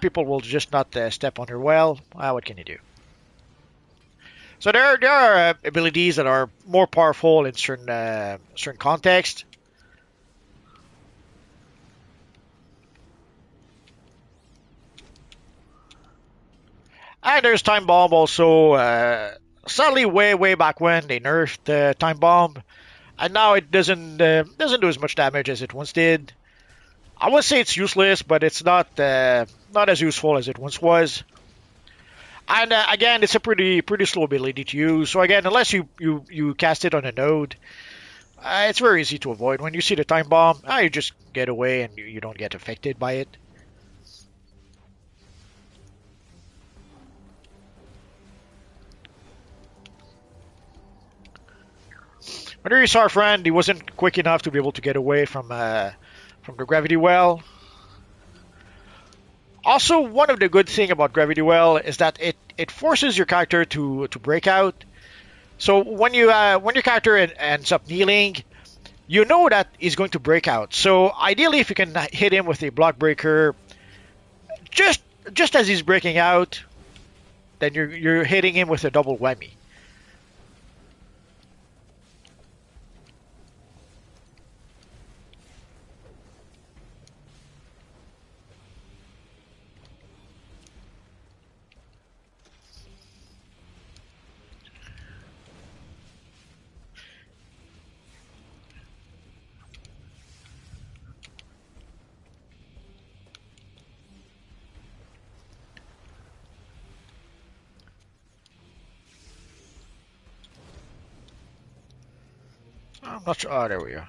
people will just not step on your well. What can you do? So there are abilities that are more powerful in certain contexts. And there's Time Bomb also. Sadly, way back when they nerfed Time Bomb, and now it doesn't do as much damage as it once did. I wouldn't say it's useless, but it's not as useful as it once was. And again, it's a pretty slow ability to use. So again, unless you cast it on a node, it's very easy to avoid. When you see the Time Bomb, you just get away and you don't get affected by it. But there you saw our friend. He wasn't quick enough to be able to get away from the Gravity Well. Also, one of the good thing about Gravity Well is that it forces your character to break out. So when your character ends up kneeling, you know that he's going to break out. So ideally, if you can hit him with a block breaker, just as he's breaking out, then you're hitting him with a double whammy. I'm not sure. Oh, there we go.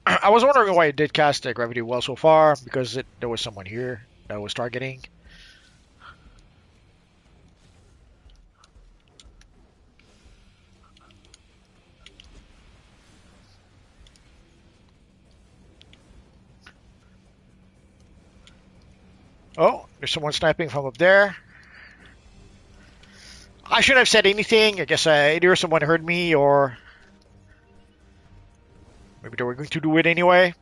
I was wondering why it did cast Gravity Well so far, because there was someone here that was targeting. Oh, there's someone sniping from up there. I shouldn't have said anything. I guess either someone heard me or maybe they were going to do it anyway.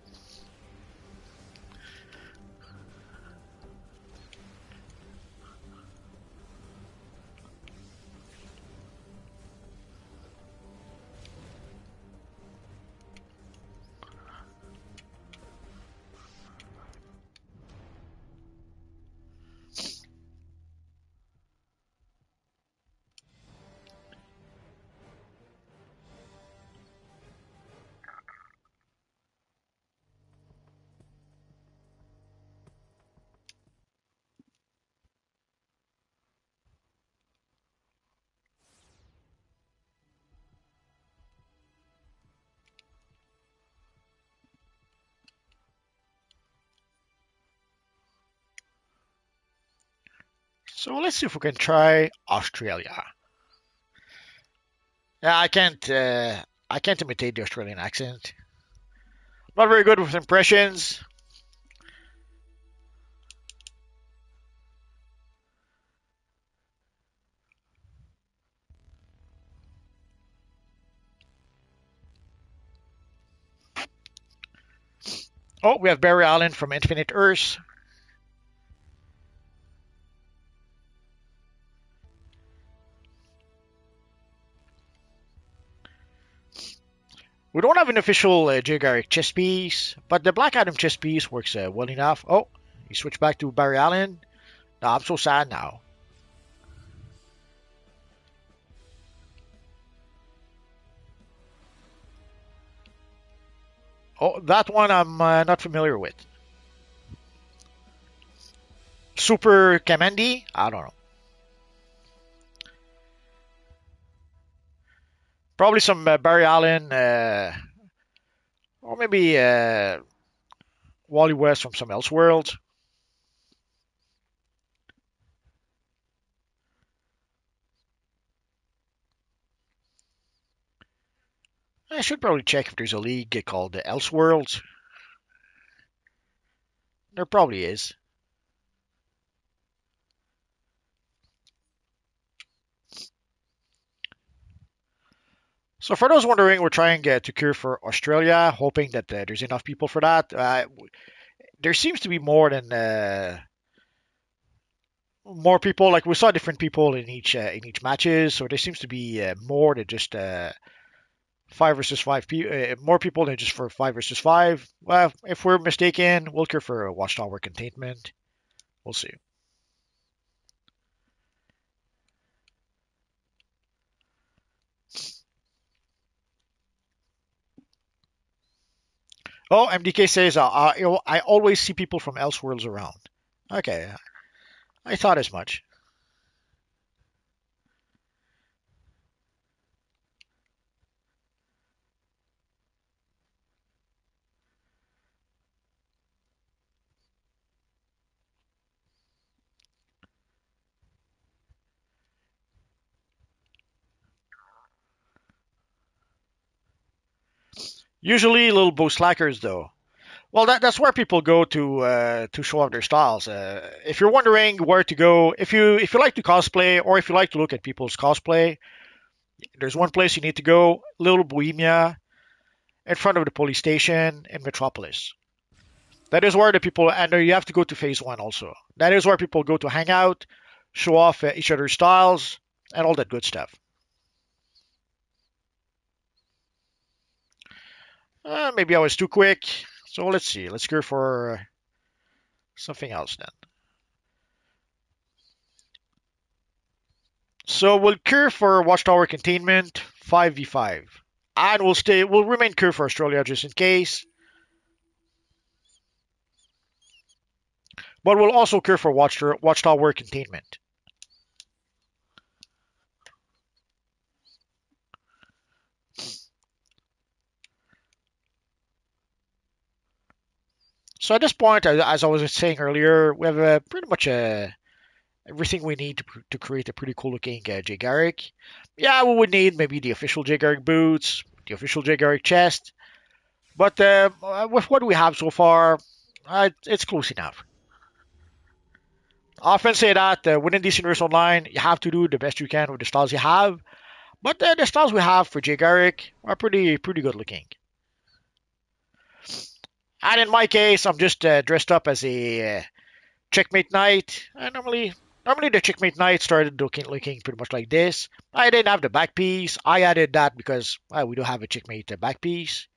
So let's see if we can try Australia. Yeah, I can't imitate the Australian accent. Not very good with impressions. Oh, we have Barry Allen from Infinite Earths. We don't have an official Jigaric chess piece, but the Black Adam chess piece works well enough. Oh, he switched back to Barry Allen. No, I'm so sad now. Oh, that one I'm not familiar with. Super Kamandi? I don't know. Probably some Barry Allen, or maybe Wally West from some Elseworlds. I should probably check if there's a league called the Elseworlds. There probably is. So for those wondering, we're trying to cure for Australia, hoping that there's enough people for that. There seems to be more people. Like we saw different people in each matches, so there seems to be more than just 5 versus 5 more people than just for 5 versus 5. Well, if we're mistaken, we'll cure for a watchtower containment. We'll see. Oh, MDK says I always see people from Elseworlds around. Okay, I thought as much. Usually little bow slackers though. Well, that's where people go to show off their styles. If you're wondering where to go, if you like to cosplay or if you like to look at people's cosplay, there's one place you need to go: Little Bohemia, in front of the police station in Metropolis. That is where the people, and you have to go to Phase One also. That is where people go to hang out, show off each other's styles, and all that good stuff. Maybe I was too quick, so let's see. Let's go for something else then. So we'll cure for Watchtower Containment 5v5. And we'll remain cure for Australia just in case. But we'll also cure for Watchtower Containment. So at this point, as I was saying earlier, we have pretty much everything we need to create a pretty cool looking Jay Garrick. Yeah, we would need maybe the official Jay Garrick boots, the official Jay Garrick chest. But with what we have so far, it's close enough. I often say that within DC Universe Online, you have to do the best you can with the styles you have. But the styles we have for Jay Garrick are pretty good looking. And in my case, I'm just dressed up as a Checkmate Knight. Normally the Checkmate Knight started looking pretty much like this. I didn't have the back piece. I added that because we don't have a Checkmate back piece.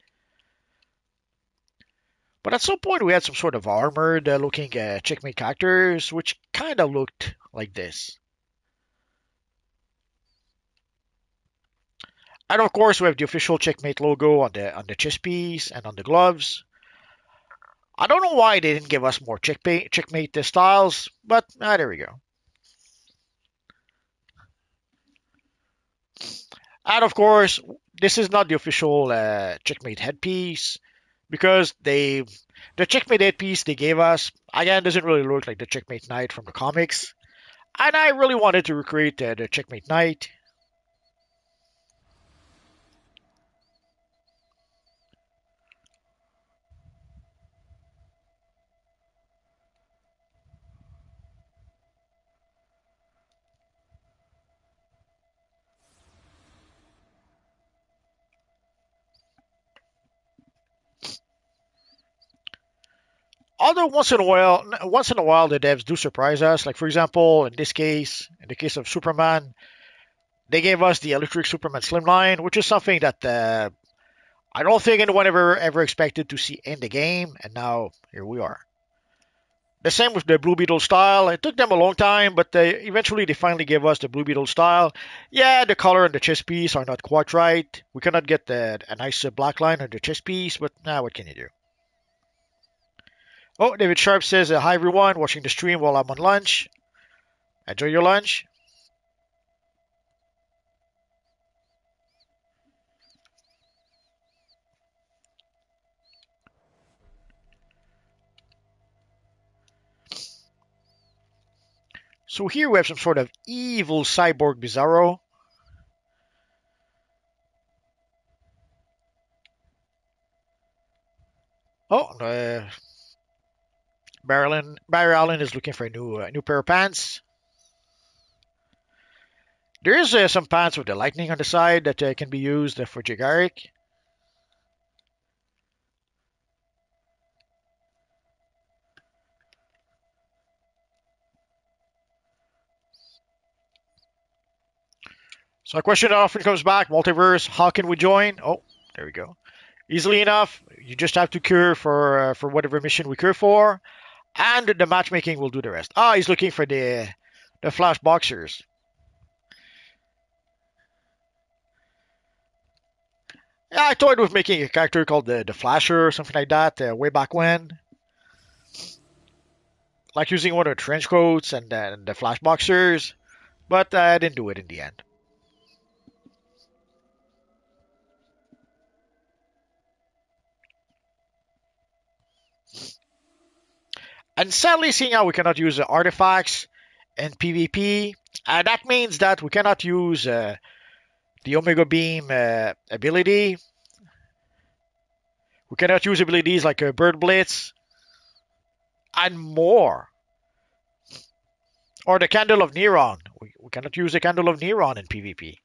But at some point we had some sort of armored looking Checkmate characters, which kind of looked like this. And of course we have the official Checkmate logo on the chest piece and on the gloves. I don't know why they didn't give us more Checkmate styles, but there we go. And of course, this is not the official Checkmate headpiece because the Checkmate headpiece they gave us again doesn't really look like the Checkmate Knight from the comics, and I really wanted to recreate the Checkmate Knight. Although once in a while, the devs do surprise us. Like for example, in the case of Superman, they gave us the Electric Superman Slimline, which is something that I don't think anyone ever expected to see in the game, and now here we are. The same with the Blue Beetle style. It took them a long time, but eventually they finally gave us the Blue Beetle style. Yeah, the color and the chest piece are not quite right. We cannot get a nice black line on the chest piece, but now what can you do? Oh, David Sharp says, hi everyone, watching the stream while I'm on lunch. Enjoy your lunch. So here we have some sort of evil cyborg Bizarro. Oh, Barry Allen is looking for a new pair of pants. There is some pants with the lightning on the side that can be used for Jagaric. So a question that often comes back, multiverse, how can we join? Oh, there we go. Easily enough, you just have to cure for whatever mission we cure for, and the matchmaking will do the rest. Ah, he's looking for the flash boxers. Yeah, I toyed with making a character called the Flasher or something like that way back when. Like using one of the trench coats and then the flash boxers, but I didn't do it in the end. And sadly, seeing how we cannot use the artifacts in PvP, that means that we cannot use the Omega Beam ability. We cannot use abilities like Bird Blitz and more. Or the Candle of Neron. We cannot use the Candle of Neron in PvP.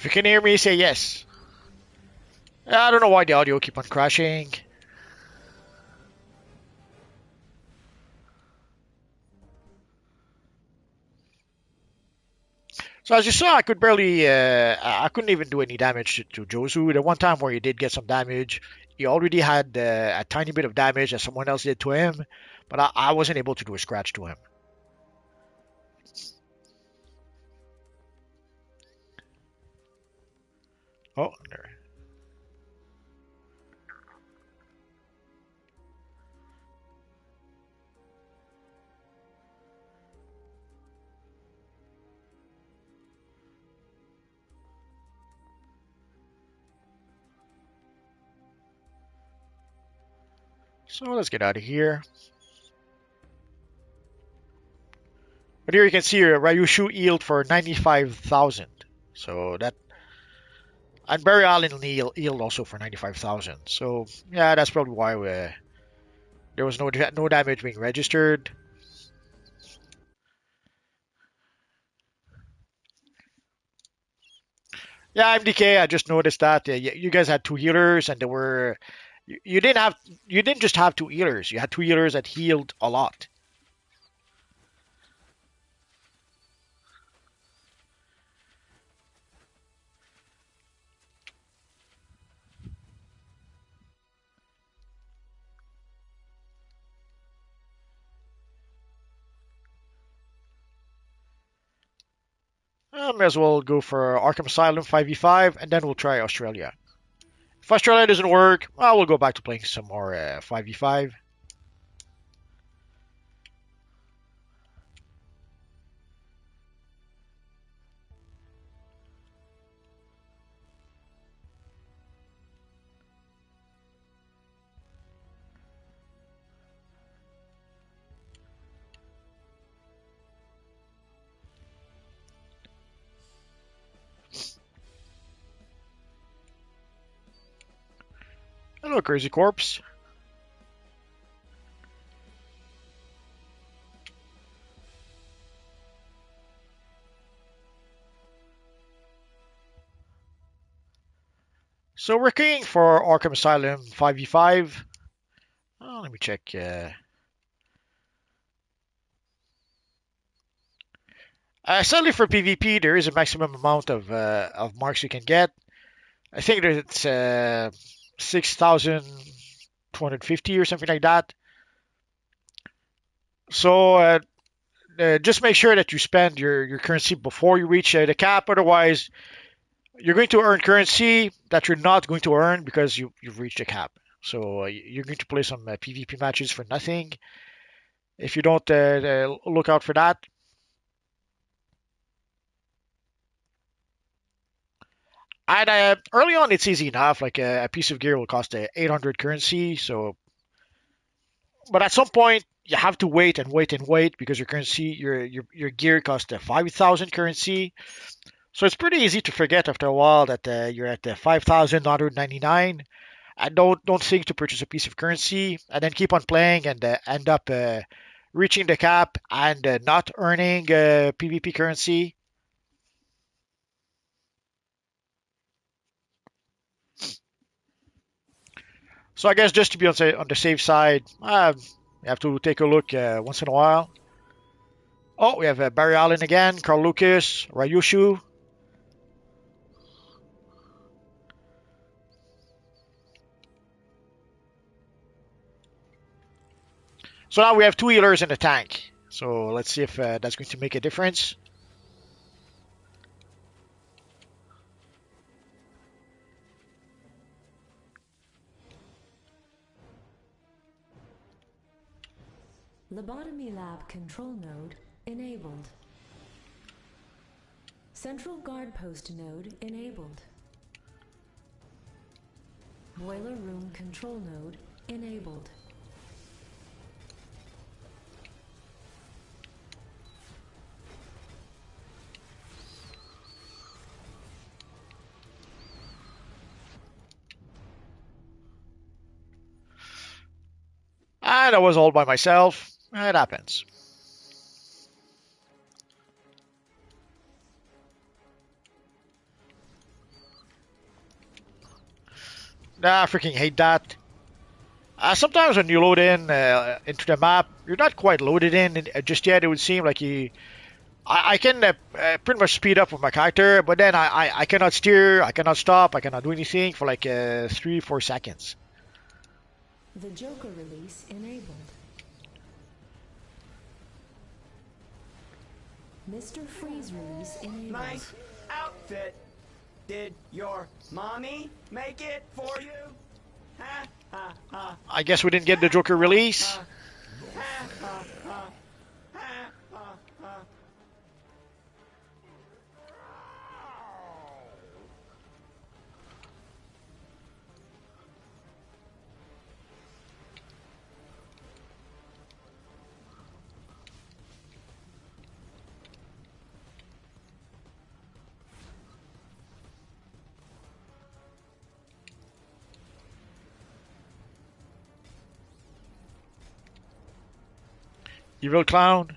If you can hear me, say yes. I don't know why the audio keep on crashing. So as you saw, I could barely, I couldn't even do any damage to Josu. The one time where he did get some damage, he already had a tiny bit of damage that someone else did to him, but I wasn't able to do a scratch to him. Oh, there. So let's get out of here. But here you can see Ryushu healed for 95,000. So that, and Barry Allen healed also for 95,000. So yeah, that's probably why there was no damage being registered. Yeah, MDK. I just noticed that you guys had two healers, and there were you didn't just have two healers. You had two healers that healed a lot. May as well go for Arkham Asylum 5v5, and then we'll try Australia. If Australia doesn't work, well, we'll go back to playing some more 5v5. Hello, Crazy Corpse. So we're keying for Arkham Asylum 5v5. Oh, let me check. Sadly for PvP, there is a maximum amount of marks you can get. I think that it's 6,250 or something like that. So just make sure that you spend your currency before you reach the cap. Otherwise, you're going to earn currency that you're not going to earn because you've reached the cap. So you're going to play some PvP matches for nothing if you don't look out for that. And early on, it's easy enough. Like a piece of gear will cost 800 currency. So, but at some point, you have to wait and wait and wait because your currency, your gear costs 5,000 currency. So it's pretty easy to forget after a while that you're at 5,999 and don't think to purchase a piece of currency and then keep on playing and end up reaching the cap and not earning PvP currency. So I guess just to be on the safe side, you have to take a look once in a while. Oh, we have Barry Allen again, Carl Lucas, Ryushu. So now we have two healers in the tank. So let's see if that's going to make a difference. Lobotomy lab control node enabled. Central guard post node enabled. Boiler room control node enabled. And I was all by myself. It happens. Nah, I freaking hate that. Sometimes when you load in into the map, you're not quite loaded in just yet. It would seem like I can pretty much speed up with my character, but then I cannot steer, I cannot stop, I cannot do anything for like 3-4 seconds. The Joker release enabled. Mr. Freeze release enabled. Nice outfit. Did your mommy make it for you? Ha ha ha. I guess we didn't get the Joker release. Ha ha ha. Ha ha ha. Evil clown.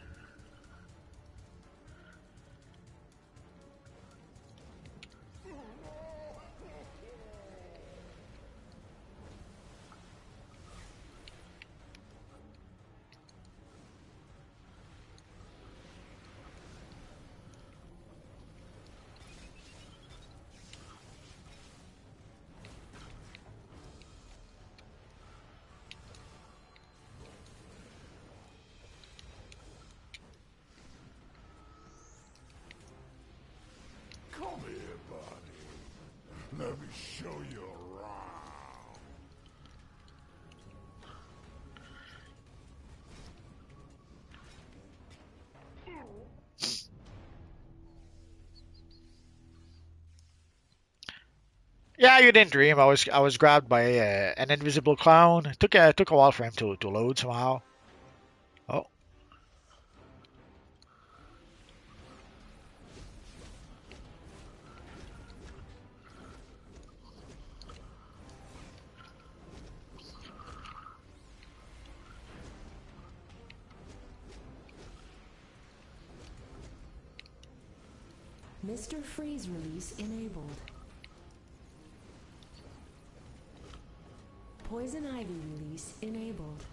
Come here, buddy. Let me show you around. Yeah, you didn't dream. I was grabbed by an invisible clown. It took a while for him to load somehow. Oh, Mr. Freeze release enabled. Poison Ivy release enabled.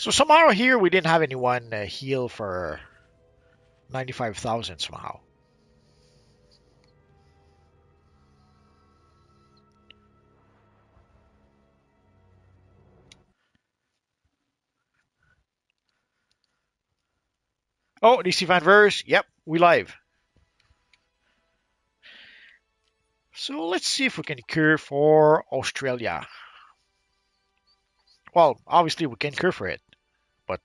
so somehow here we didn't have anyone heal for 95,000 somehow. Oh, DC Fanverse. Yep, we live. So let's see if we can cure for Australia. Well, obviously we can cure for it, but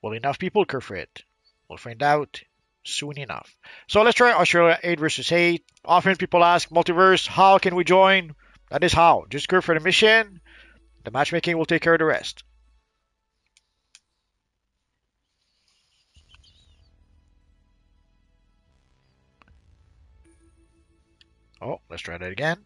will enough people cure for it? We'll find out soon enough. So let's try Australia 8 versus 8. Often people ask, Multiverse, how can we join? That is how. Just cure for the mission. The matchmaking will take care of the rest. Oh, let's try that again.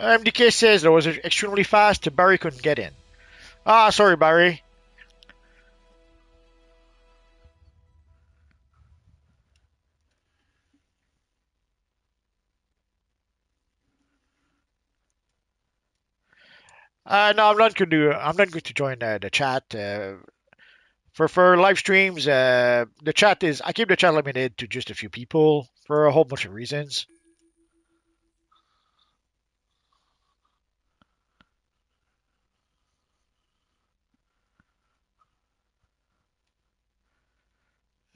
MDK says that was extremely fast. Barry couldn't get in. Ah, sorry, Barry. No, I'm not going to. I'm not going to join the chat. For live streams, the chat is. I keep the chat limited to just a few people for a whole bunch of reasons.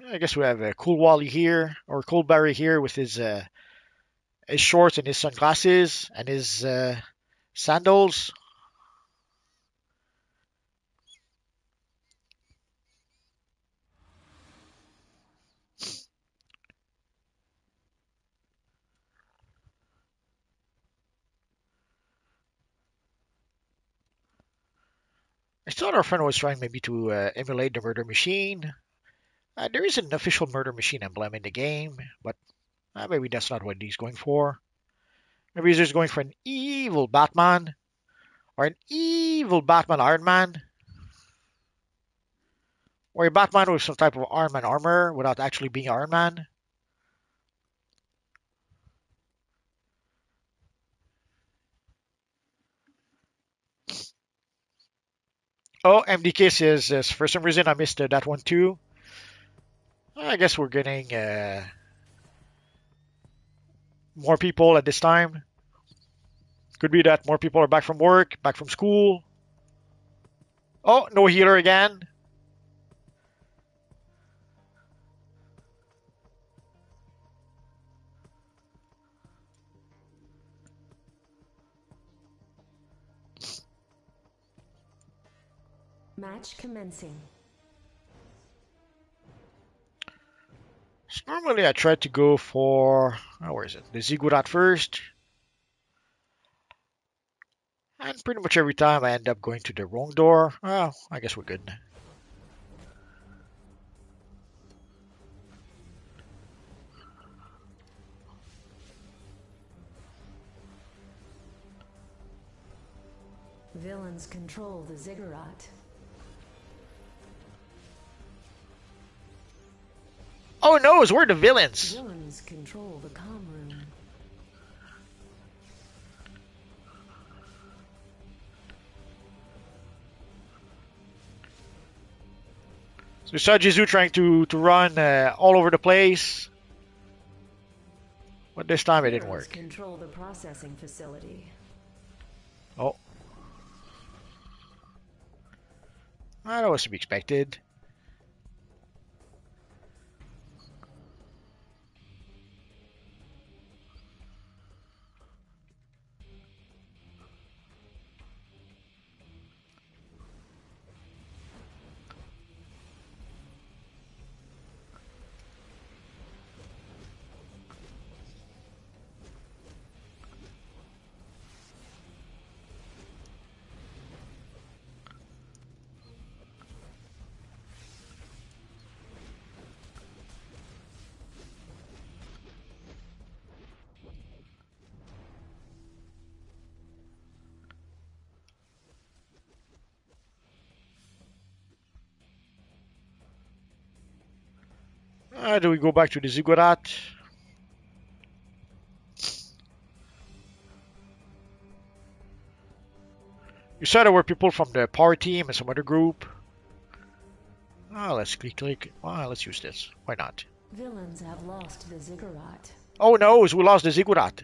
I guess we have Cool Wally here, or Cool Barry here with his shorts and his sunglasses and his sandals. I thought our friend was trying maybe to emulate the murder machine. There is an official murder machine emblem in the game, but maybe that's not what he's going for. Maybe he's just going for an evil Batman or an evil Batman Iron Man or a Batman with some type of Iron Man armor without actually being Iron Man. Oh, MDK says for some reason I missed that one too. I guess we're getting more people at this time. Could be that more people are back from work, back from school. Oh, no healer again. Match commencing. So normally I try to go for, where is it? The Ziggurat first. And pretty much every time I end up going to the wrong door. Oh, I guess we're good. Villains control the ziggurat. Oh no, we're the villains. Villains control the comm room. So we saw Jizu trying to run all over the place. But this time it didn't Villains work. control the processing facility. Oh. That was to be expected. Do we go back to the Ziggurat? You said there were people from the power team and some other group. Let's click. Let's use this. Why not? Villains have lost the ziggurat. Oh no, we lost the Ziggurat.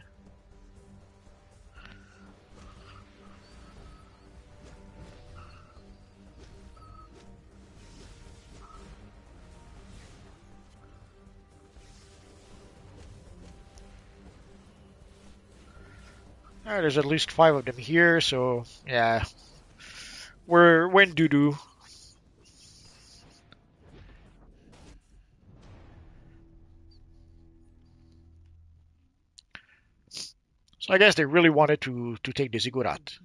There's at least 5 of them here, so yeah. We're in doo-doo. So I guess they really wanted to take the Ziggurat.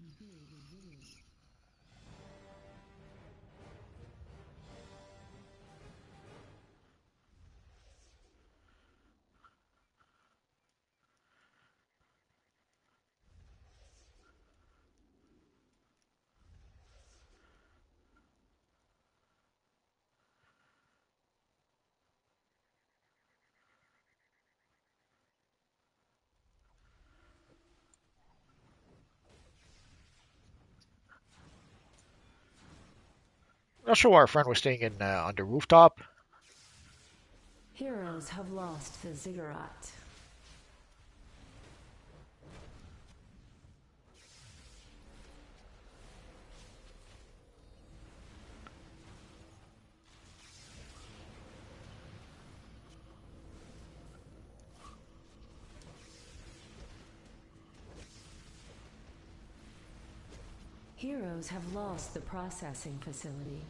Not sure why our friend was staying in on the rooftop. Heroes have lost the ziggurat. Heroes have lost the processing facility.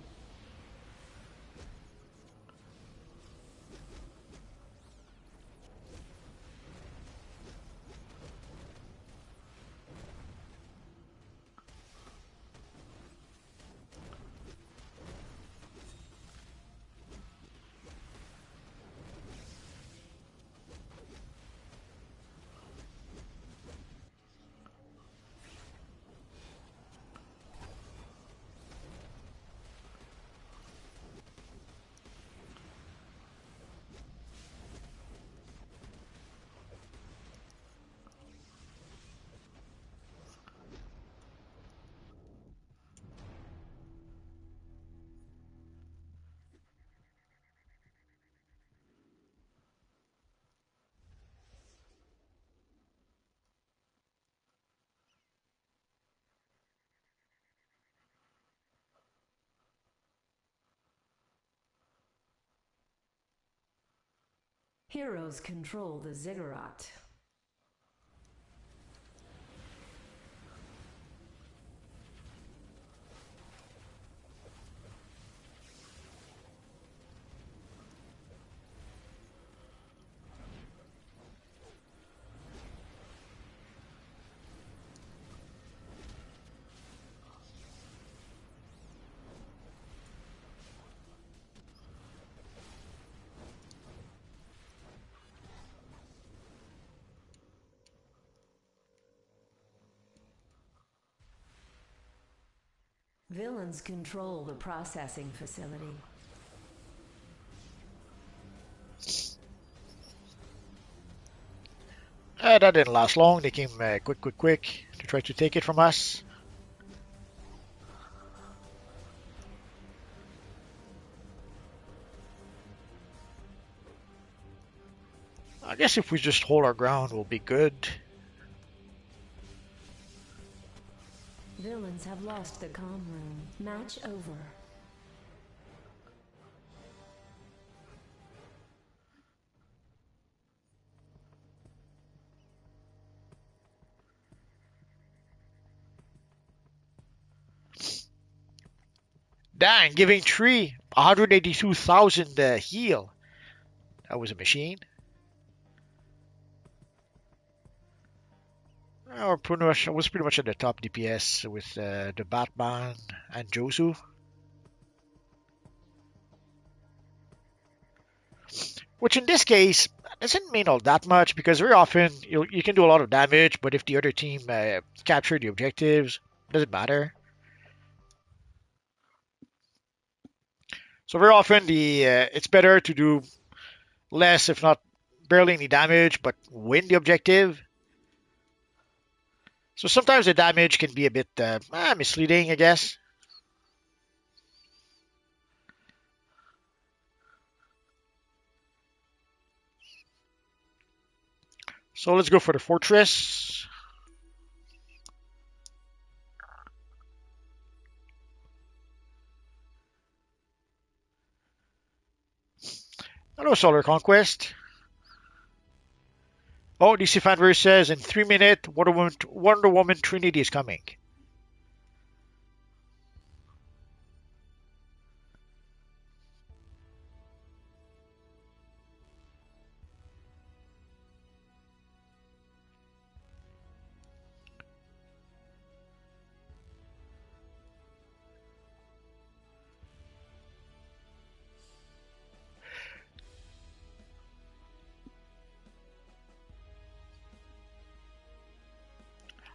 Heroes control the ziggurat. Villains control the processing facility. That didn't last long. They came quick to try to take it from us. I guess if we just hold our ground, we'll be good. Villains have lost the comm room. Match over. Dang, giving 182,000 heal. That was a machine. I was pretty much at the top DPS with the Batman and Josu. Which in this case doesn't mean all that much because very often you can do a lot of damage, but if the other team capture the objectives, doesn't matter. So very often it's better to do less, if not barely any damage, but win the objective. So sometimes the damage can be a bit misleading, I guess. So let's go for the fortress. Hello, Solar Conquest. Oh, DC Fanverse says in 3 minutes, Wonder Woman Trinity is coming.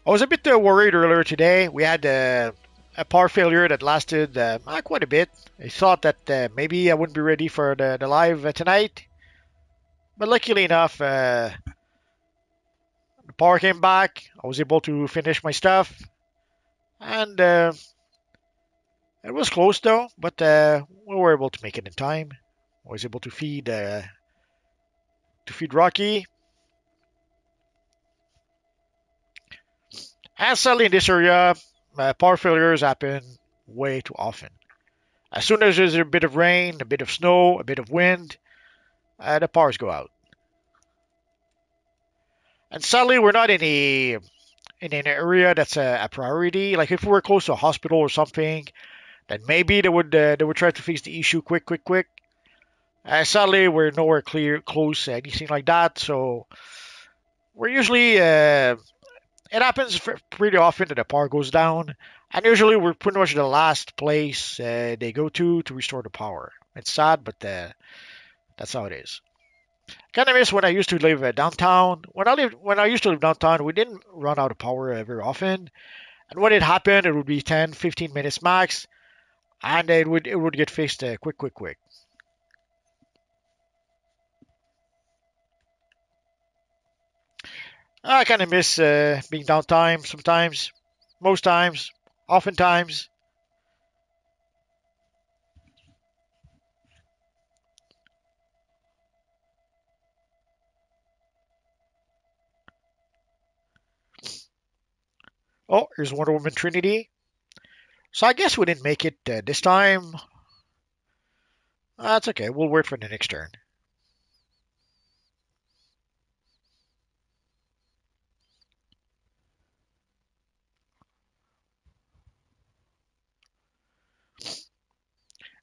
I was a bit worried earlier today. We had a power failure that lasted quite a bit. I thought that maybe I wouldn't be ready for the live tonight. But luckily enough, the power came back. I was able to finish my stuff. And It was close though, but we were able to make it in time. I was able to feed Rocky. And sadly, in this area, power failures happen way too often. As soon as there's a bit of rain, a bit of snow, a bit of wind, the powers go out. And sadly, we're not in an area that's a priority. Like if we were close to a hospital or something, then maybe they would try to fix the issue quick. Sadly, we're nowhere close, anything like that. So we're usually it happens pretty often that the power goes down, and usually we're pretty much the last place they go to restore the power. It's sad, but that's how it is. Kind of miss when I used to live downtown. When I used to live downtown, we didn't run out of power very often, and when it happened, it would be 10, 15 minutes max, and it would get fixed quick. I kind of miss being downtime sometimes, most times, oftentimes. Oh, here's Wonder Woman Trinity. So I guess we didn't make it this time. That's okay. We'll wait for the next turn.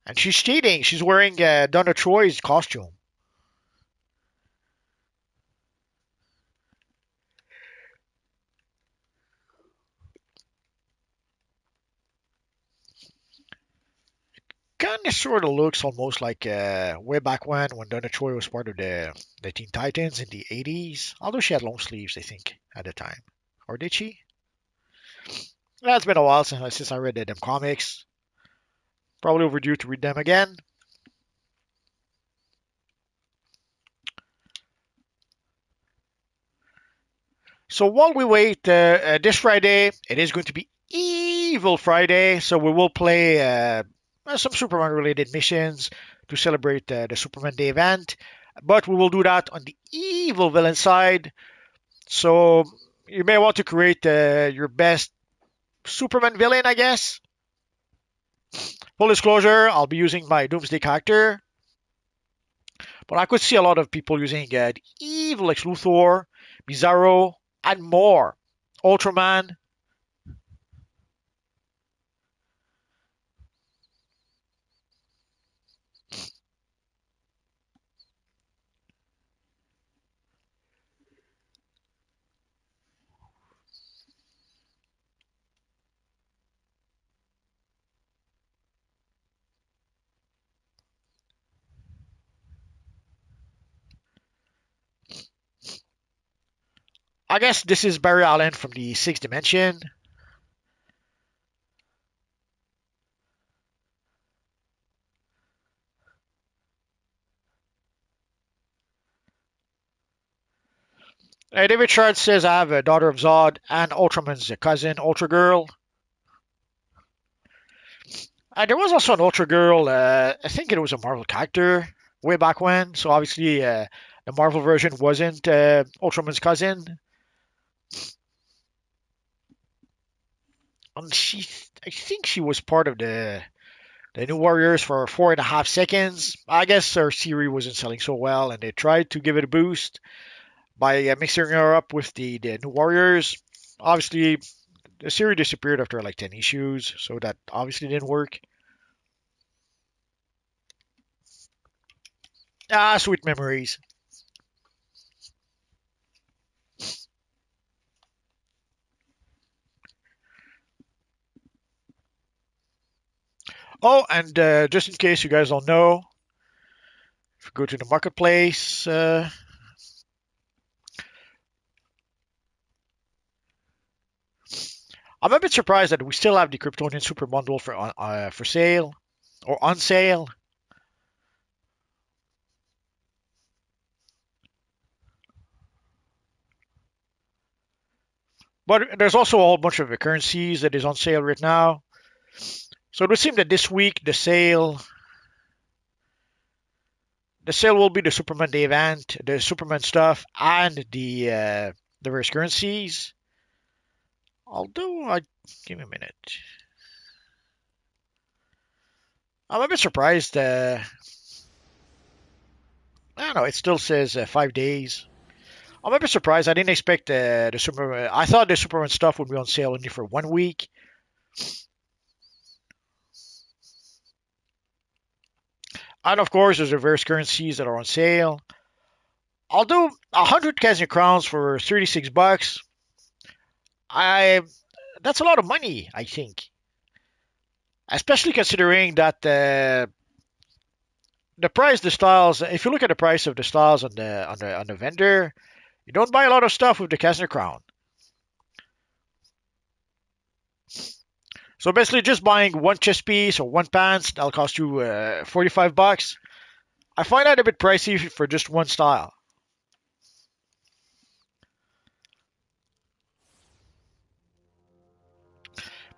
And she's cheating. She's wearing Donna Troy's costume. Kind of sort of looks almost like way back when Donna Troy was part of the Teen Titans in the 80s. Although she had long sleeves, I think, at the time. Or did she? Yeah, it's been a while since I read them comics. Probably overdue to read them again. So while we wait, this Friday, it is going to be Evil Friday. So we will play some Superman related missions to celebrate the Superman Day event. But we will do that on the evil villain side. So you may want to create your best Superman villain, I guess. Full disclosure, I'll be using my Doomsday character. But I could see a lot of people using the evil Lex Luthor, Bizarro, and more. Ultraman. I guess this is Barry Allen from the Sixth Dimension. David Shard says I have a daughter of Zod and Ultraman's cousin, Ultra Girl. There was also an Ultra Girl. I think it was a Marvel character way back when. So obviously, the Marvel version wasn't Ultraman's cousin. And I think she was part of the New Warriors for 4.5 seconds. I guess her series wasn't selling so well, and they tried to give it a boost by mixing her up with the New Warriors. Obviously, the series disappeared after like 10 issues, so that obviously didn't work. Ah, sweet memories. Oh, and just in case you guys don't know, if you go to the marketplace, I'm a bit surprised that we still have the Kryptonian Super Bundle for sale or on sale. But there's also a whole bunch of currencies that is on sale right now. So it would seem that this week the sale will be the Superman Day event, the Superman stuff, and the various currencies. Although, give me a minute. I'm a bit surprised. I don't know. It still says 5 days. I'm a bit surprised. I didn't expect the Superman. I thought the Superman stuff would be on sale only for 1 week. And of course, there's the various currencies that are on sale. Although 100 Kaznia crowns for $36, I that's a lot of money. I think, especially considering that the price the styles. If you look at the price of the styles on the vendor, you don't buy a lot of stuff with the Kazner crown. So basically, just buying one chest piece or one pants that'll cost you $45. I find that a bit pricey for just one style.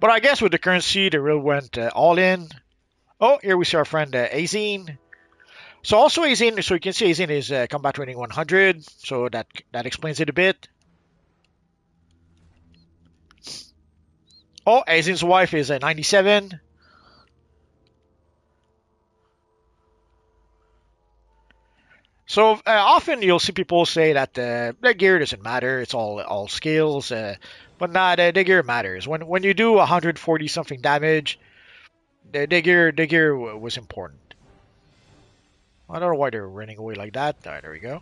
But I guess with the currency, they really went all in. Oh, here we see our friend Azine. So also Azine, so you can see Azine is combat training 100, so that explains it a bit. Oh, Azine's wife is 97. So often you'll see people say that their gear doesn't matter; it's all skills. But nah, the gear matters. When you do 140 something damage, the gear was important. I don't know why they're running away like that. All right, there we go.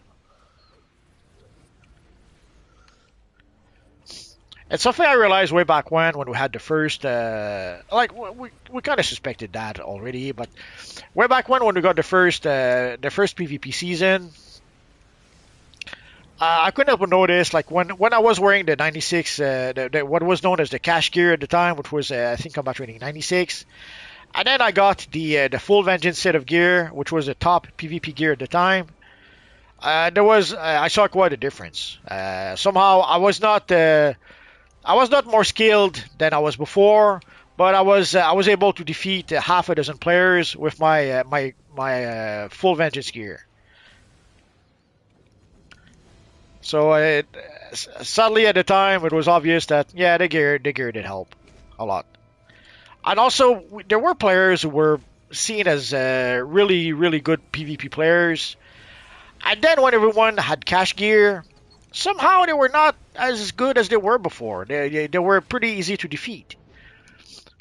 It's something I realized way back when we had the first, like we kind of suspected that already, but way back when we got the first PvP season, I couldn't help but notice, like when I was wearing the 96, what was known as the cash gear at the time, which was I think combat training 96, and then I got the full vengeance set of gear, which was the top PvP gear at the time. I saw quite a difference. Somehow I was not more skilled than I was before, but I was able to defeat half a dozen players with my full vengeance gear. So sadly at the time it was obvious that yeah the gear did help a lot. And also there were players who were seen as really good PvP players, and then when everyone had cash gear, somehow they were not as good as they were before. They were pretty easy to defeat.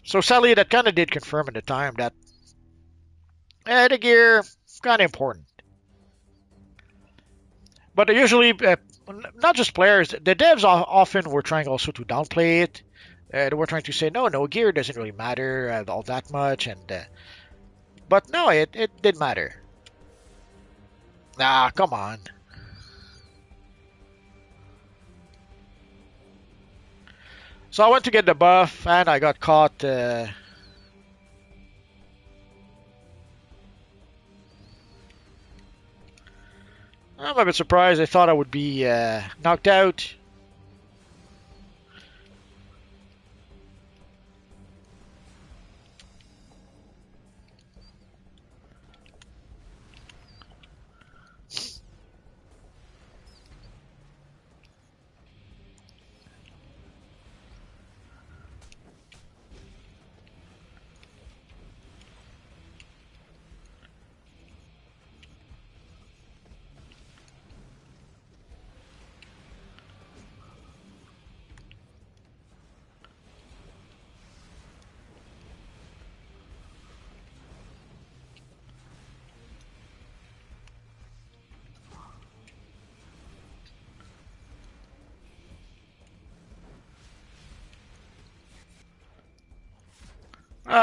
So sadly, that kind of did confirm at the time that the gear kind of important. But usually, not just players, the devs often were trying also to downplay it. They were trying to say, no, gear doesn't really matter all that much, but no, it did matter. Ah, come on. So I went to get the buff, and I got caught. I'm a bit surprised. I thought I would be knocked out.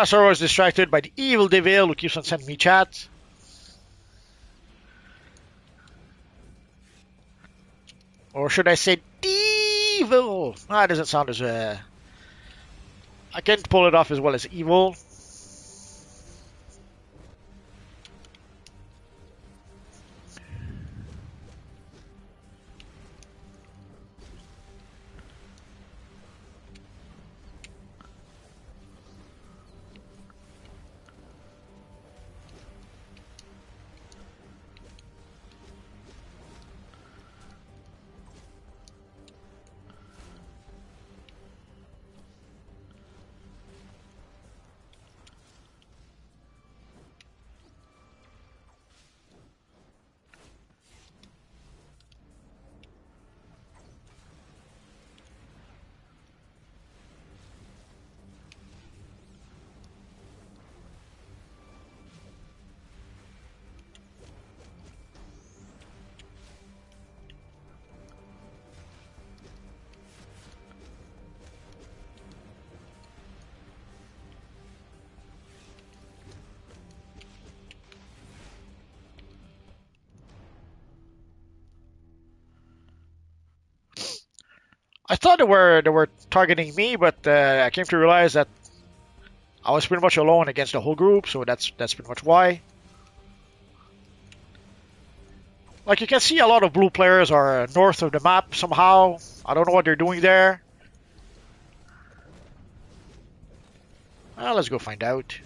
So I was distracted by the evil devil who keeps on sending me chats. Or should I say devil? That doesn't sound as I can't pull it off as well as evil. I thought they were targeting me, but I came to realize that I was pretty much alone against the whole group, so that's pretty much why. Like you can see, a lot of blue players are north of the map somehow. I don't know what they're doing there. Let's go find out.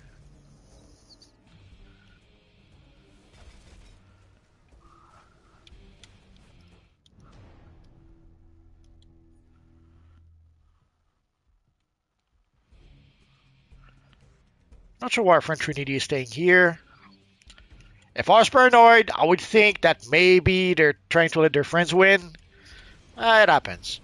Not sure why our friend Trinity is staying here. If I was paranoid, I would think that maybe they're trying to let their friends win. It happens.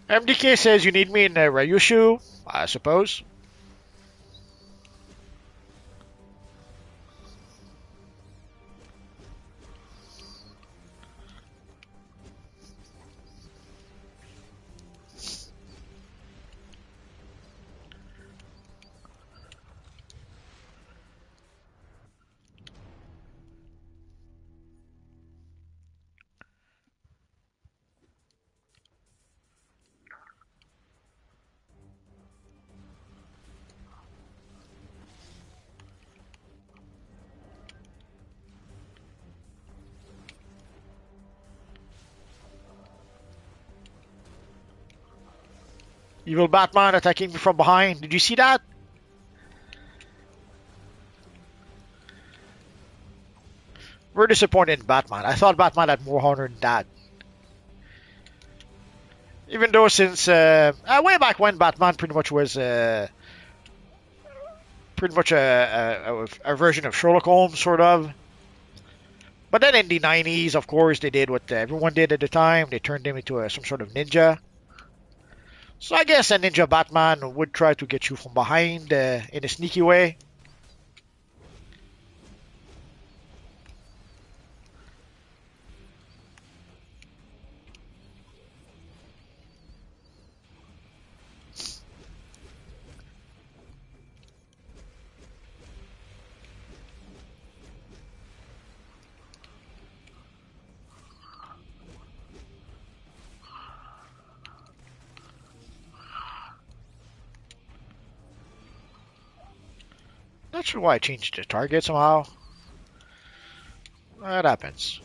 MDK says you need me in Ryushu, I suppose. Evil Batman attacking me from behind. Did you see that? We're disappointed in Batman. I thought Batman had more honor than that. Even though since way back when Batman pretty much was pretty much a version of Sherlock Holmes, sort of. But then in the 90s, of course, they did what everyone did at the time. They turned him into some sort of ninja. So I guess a ninja Batman would try to get you from behind in a sneaky way. Not sure why I changed the target somehow. That happens.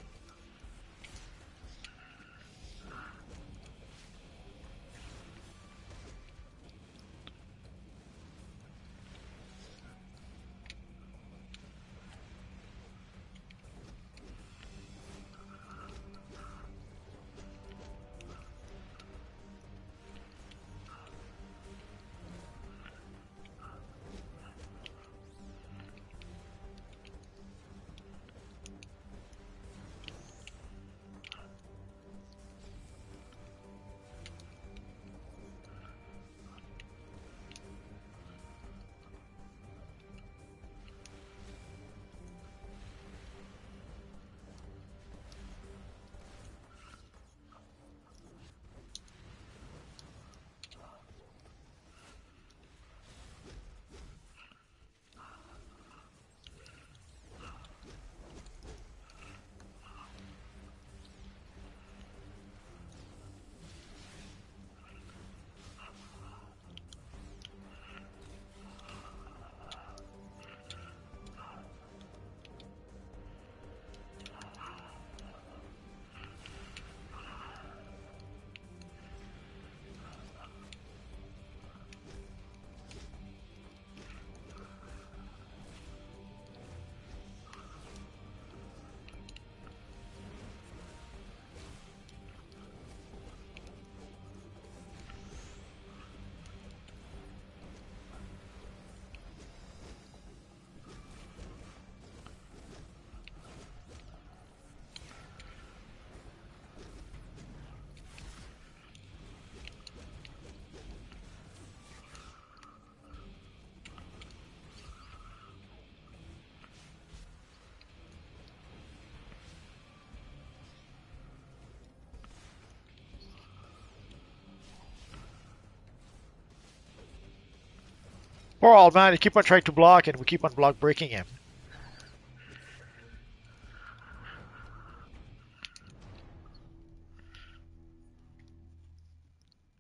Poor old man, he keep on trying to block and we keep on block breaking him.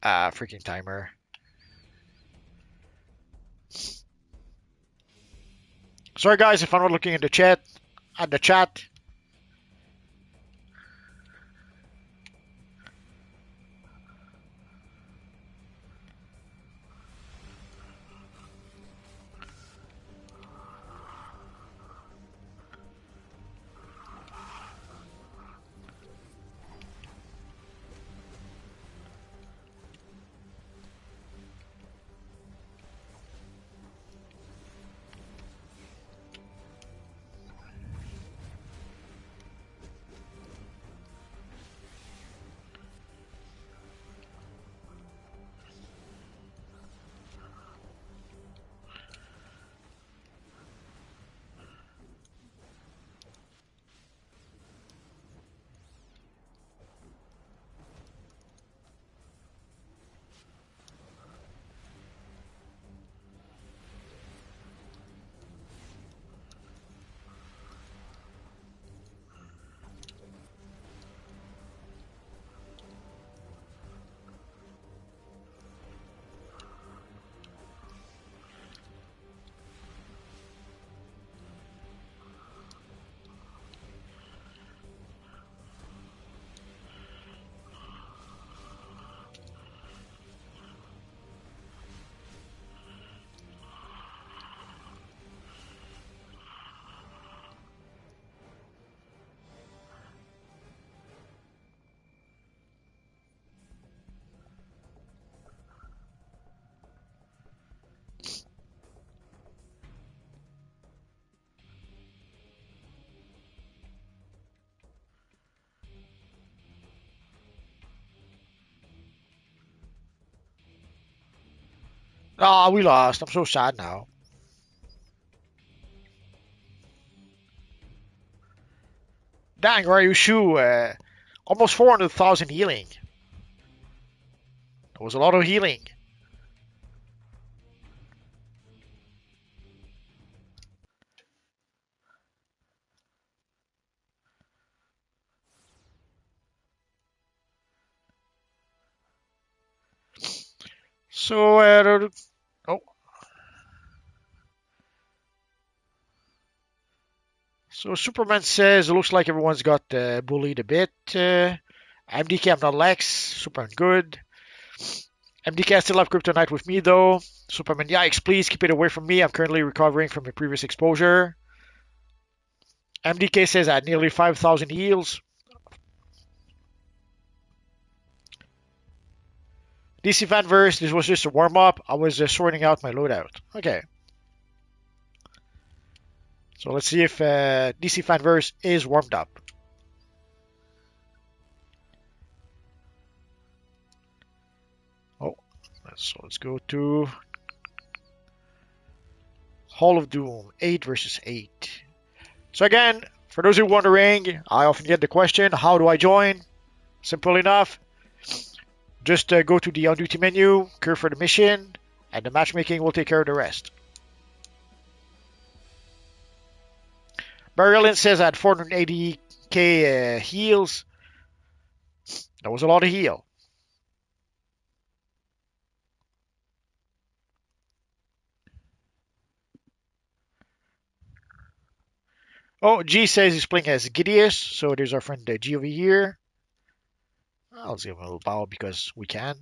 Ah, freaking timer. Sorry guys if I'm not looking at the chat. Ah, we lost. I'm so sad now. Dang, Ryushu, almost 400,000 healing. That was a lot of healing. So, oh, so Superman says it looks like everyone's got bullied a bit. MDK, I'm not Lex. Superman, good. MDK, I still have Kryptonite with me though. Superman, yikes, please keep it away from me. I'm currently recovering from a previous exposure. MDK says I had nearly 5,000 heals. DC Fanverse, this was just a warm up. I was sorting out my loadout. Okay. So let's see if DC Fanverse is warmed up. Oh, so let's go to Hall of Doom, 8 versus 8. So again, for those who are wondering, I often get the question, how do I join? Simple enough. Just go to the on-duty menu, queue for the mission, and the matchmaking will take care of the rest. Barry Allen says I had 480k heals. That was a lot of heal. Oh, G says he's playing as Gideus, so there's our friend G over here. I'll give him a little bow because we can.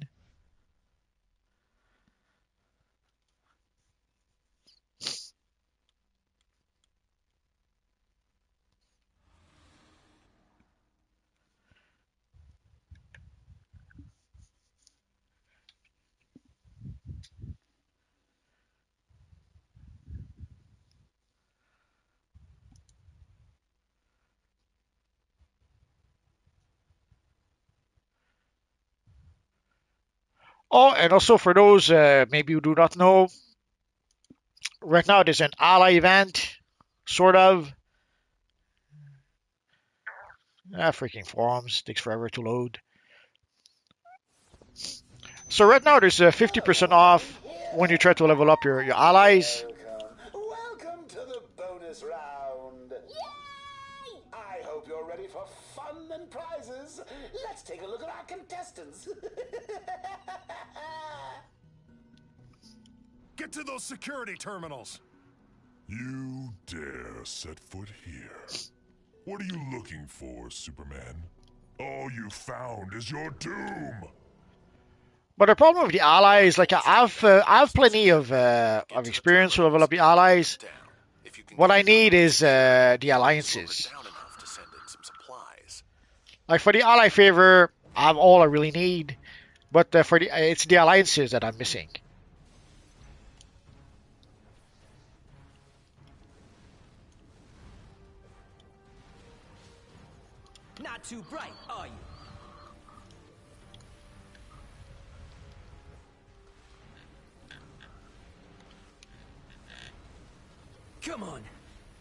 Oh, and also for those maybe who do not know, right now there's an ally event, sort of. Freaking forums, takes forever to load. So right now there's 50% off when you try to level up your allies. Welcome to the bonus round. Yay! I hope you're ready for fun and prizes. Let's take a look at our contestants. Get to those security terminals. You dare set foot here. What are you looking for, Superman? All you found is your doom. But the problem with the allies, like I have plenty of experience to level up the allies. What I need is the alliances. Like for the ally favor, I'm all I really need. But for it's the alliances that I'm missing. Not too bright, are you? Come on,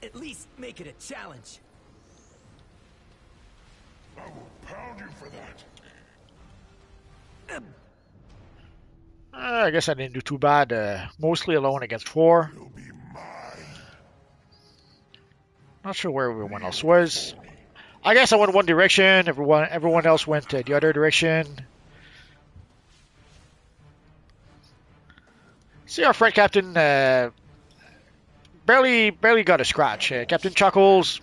at least make it a challenge. I will pound you for that. I guess I didn't do too bad. Mostly alone against 4. You'll be mine. Not sure where everyone else was. I guess I went one direction. Everyone else went the other direction. See our friend Captain barely got a scratch. Captain Chuckles.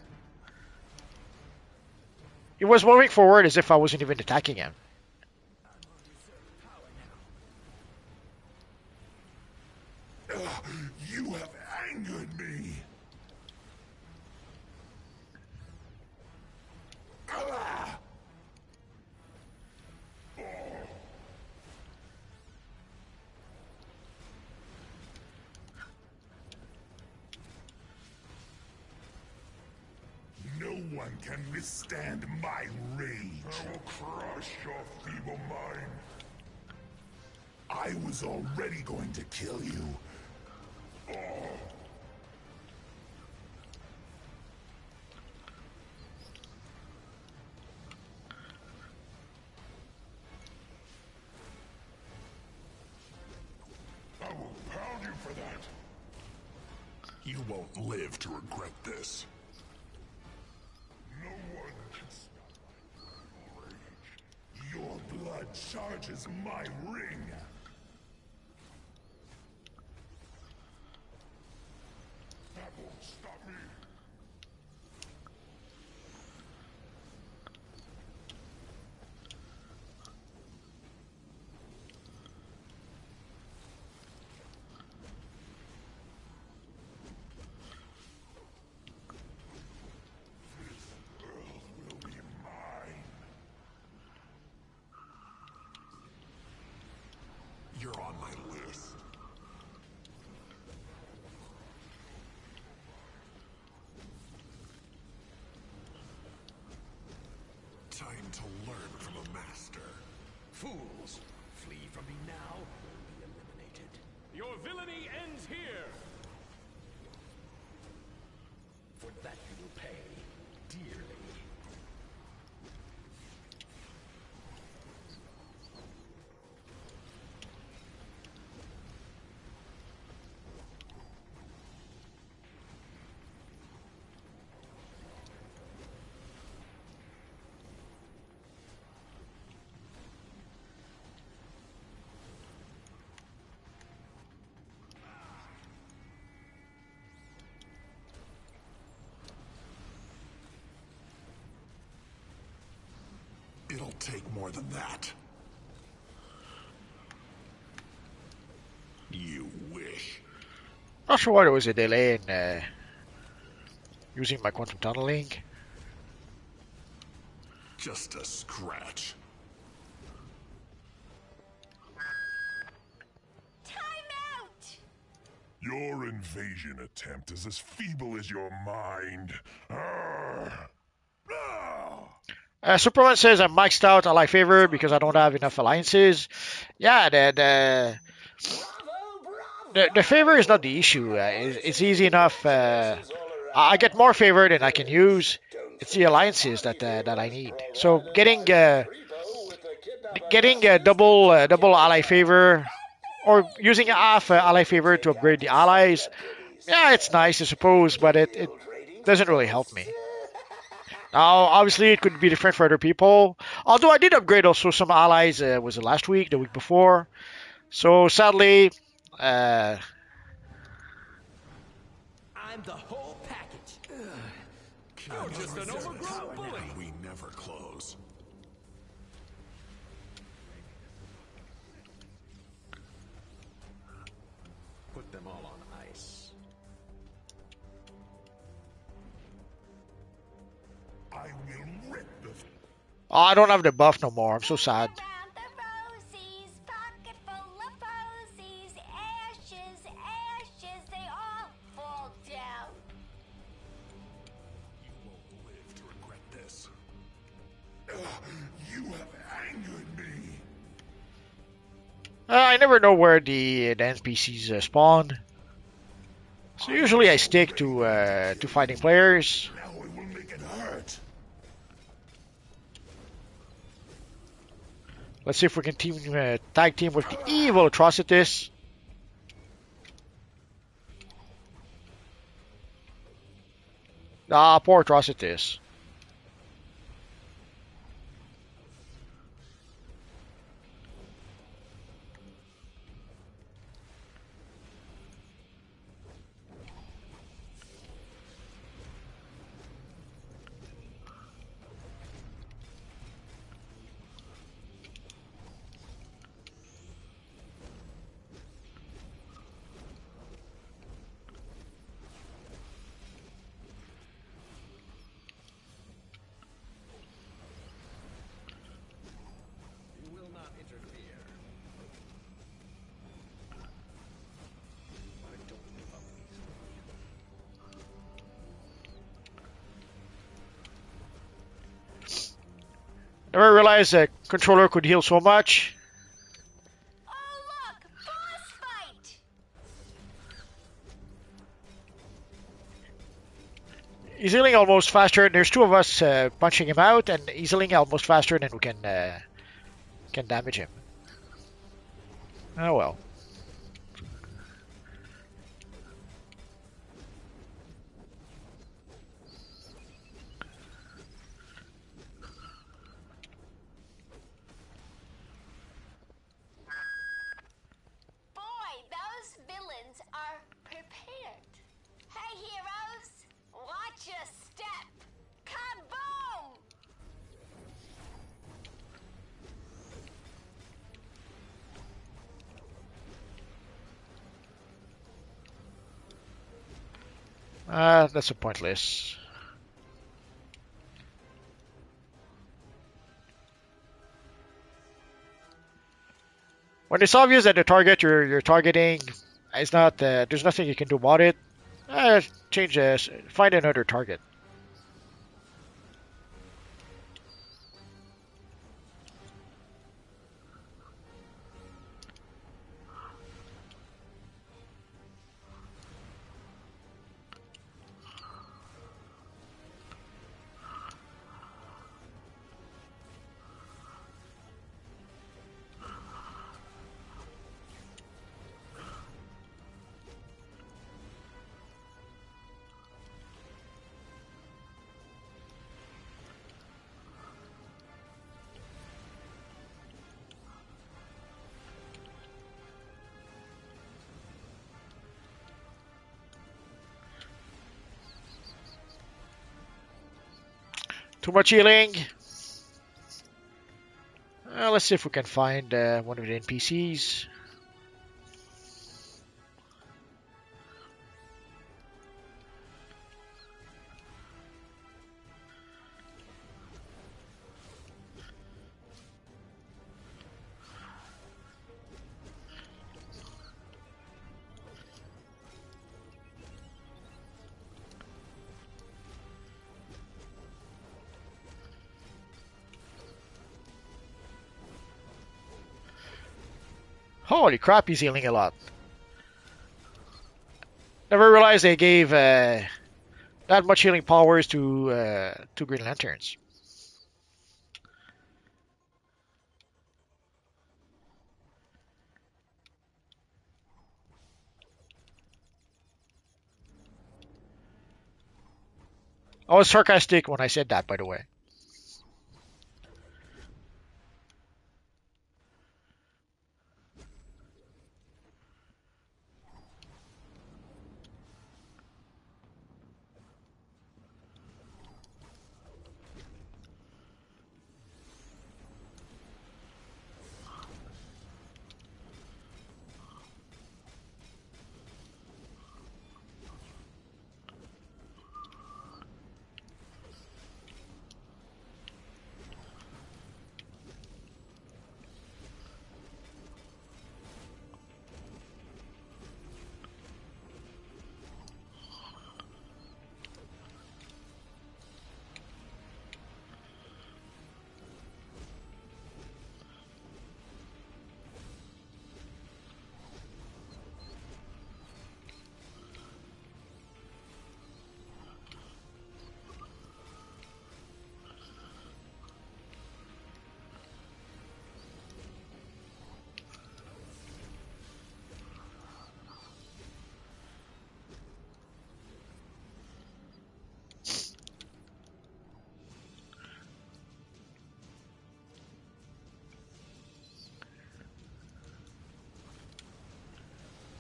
He was moving forward as if I wasn't even attacking him. You have angered me. No one can withstand my rage. I will crush your feeble mind. I was already going to kill you. I will pound you for that. You won't live to regret this. No one can stop my rage. Your blood charges my ring. That won't stop me. You're on my list. Time to learn from a master. Fools, flee from me now, or be eliminated. Your villainy ends here. For that you will pay dearly. It'll take more than that. You wish. Not sure why there was a delay in using my quantum tunneling. Just a scratch. Time out! Your invasion attempt is as feeble as your mind. Superman says I'm maxed out ally favor because I don't have enough alliances. Yeah, the favor is not the issue. It's easy enough. I get more favor than I can use. It's the alliances that I need. So getting double ally favor or using half ally favor to upgrade the allies. Yeah, it's nice, I suppose, but it doesn't really help me. Now, obviously, it could be different for other people. Although I did upgrade also some allies. Was it last week, the week before? So sadly, uh, I'm the whole package. You're just an overgrown bully. We never close. Put them all on ice. I will rip the. oh, I don't have the buff no more. I'm so sad. Around the rosies, pocket full of posies, ashes, ashes, they all fall down. You won't live to regret this. You have angered me. I never know where the NPCs spawn. So usually I stick to fighting players. Now it will make it hurt. Let's see if we can tag team with the evil Atrocitus. Ah, poor Atrocitus. You will not interfere. I don't give up easily. Never realized that controller could heal so much. Oh look, boss fight! He's healing almost faster. There's two of us punching him out, and he's healing almost faster than we can damage him. Oh well. Boy, those villains are prepared. Hey heroes, watch your step. Kaboom! That's a pointless. When it's obvious that the target you're targeting is not, there's nothing you can do about it. Change this. Find another target. Too much healing. Let's see if we can find one of the NPCs. Holy crap, he's healing a lot. Never realized they gave that much healing powers to Green Lanterns. I was sarcastic when I said that, by the way.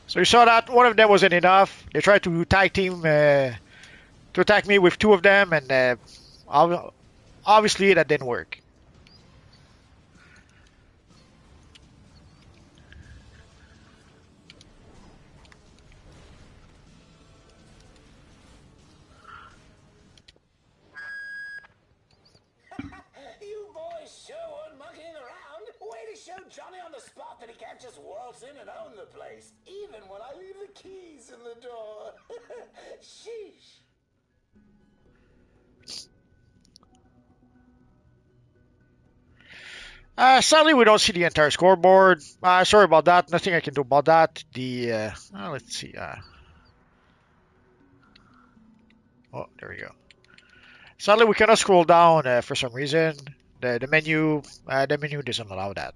So you saw that one of them wasn't enough. They tried to tag team to attack me with two of them, and obviously that didn't work. You boys sure weren't monkeying around. Way to show Johnny on the spot that he can't just waltz in and own the place, even when I leave the keys in the door. Sheesh. Sadly, we don't see the entire scoreboard. Sorry about that. Nothing I can do about that. Let's see. Oh, there we go. Sadly, we cannot scroll down for some reason. The menu doesn't allow that.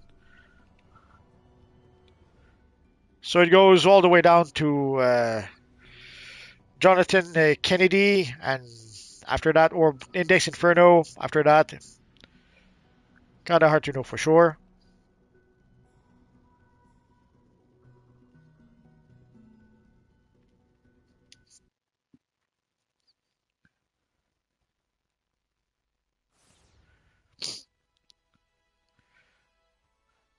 So it goes all the way down to Jonathan Kennedy, and after that, or Index Inferno. After that, kind of hard to know for sure.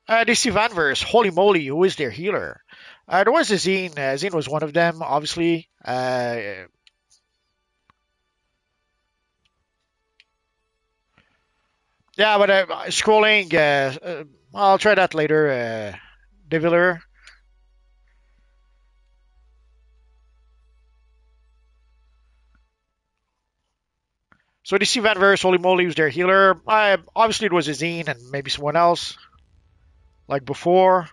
DC Vanverse, holy moly, who is their healer? There was a Zine. Zine was one of them, obviously. Yeah, but scrolling, I'll try that later. Deviller. So DC Vanverse, holy moly, was their healer. Obviously, it was a Zine and maybe someone else, like before.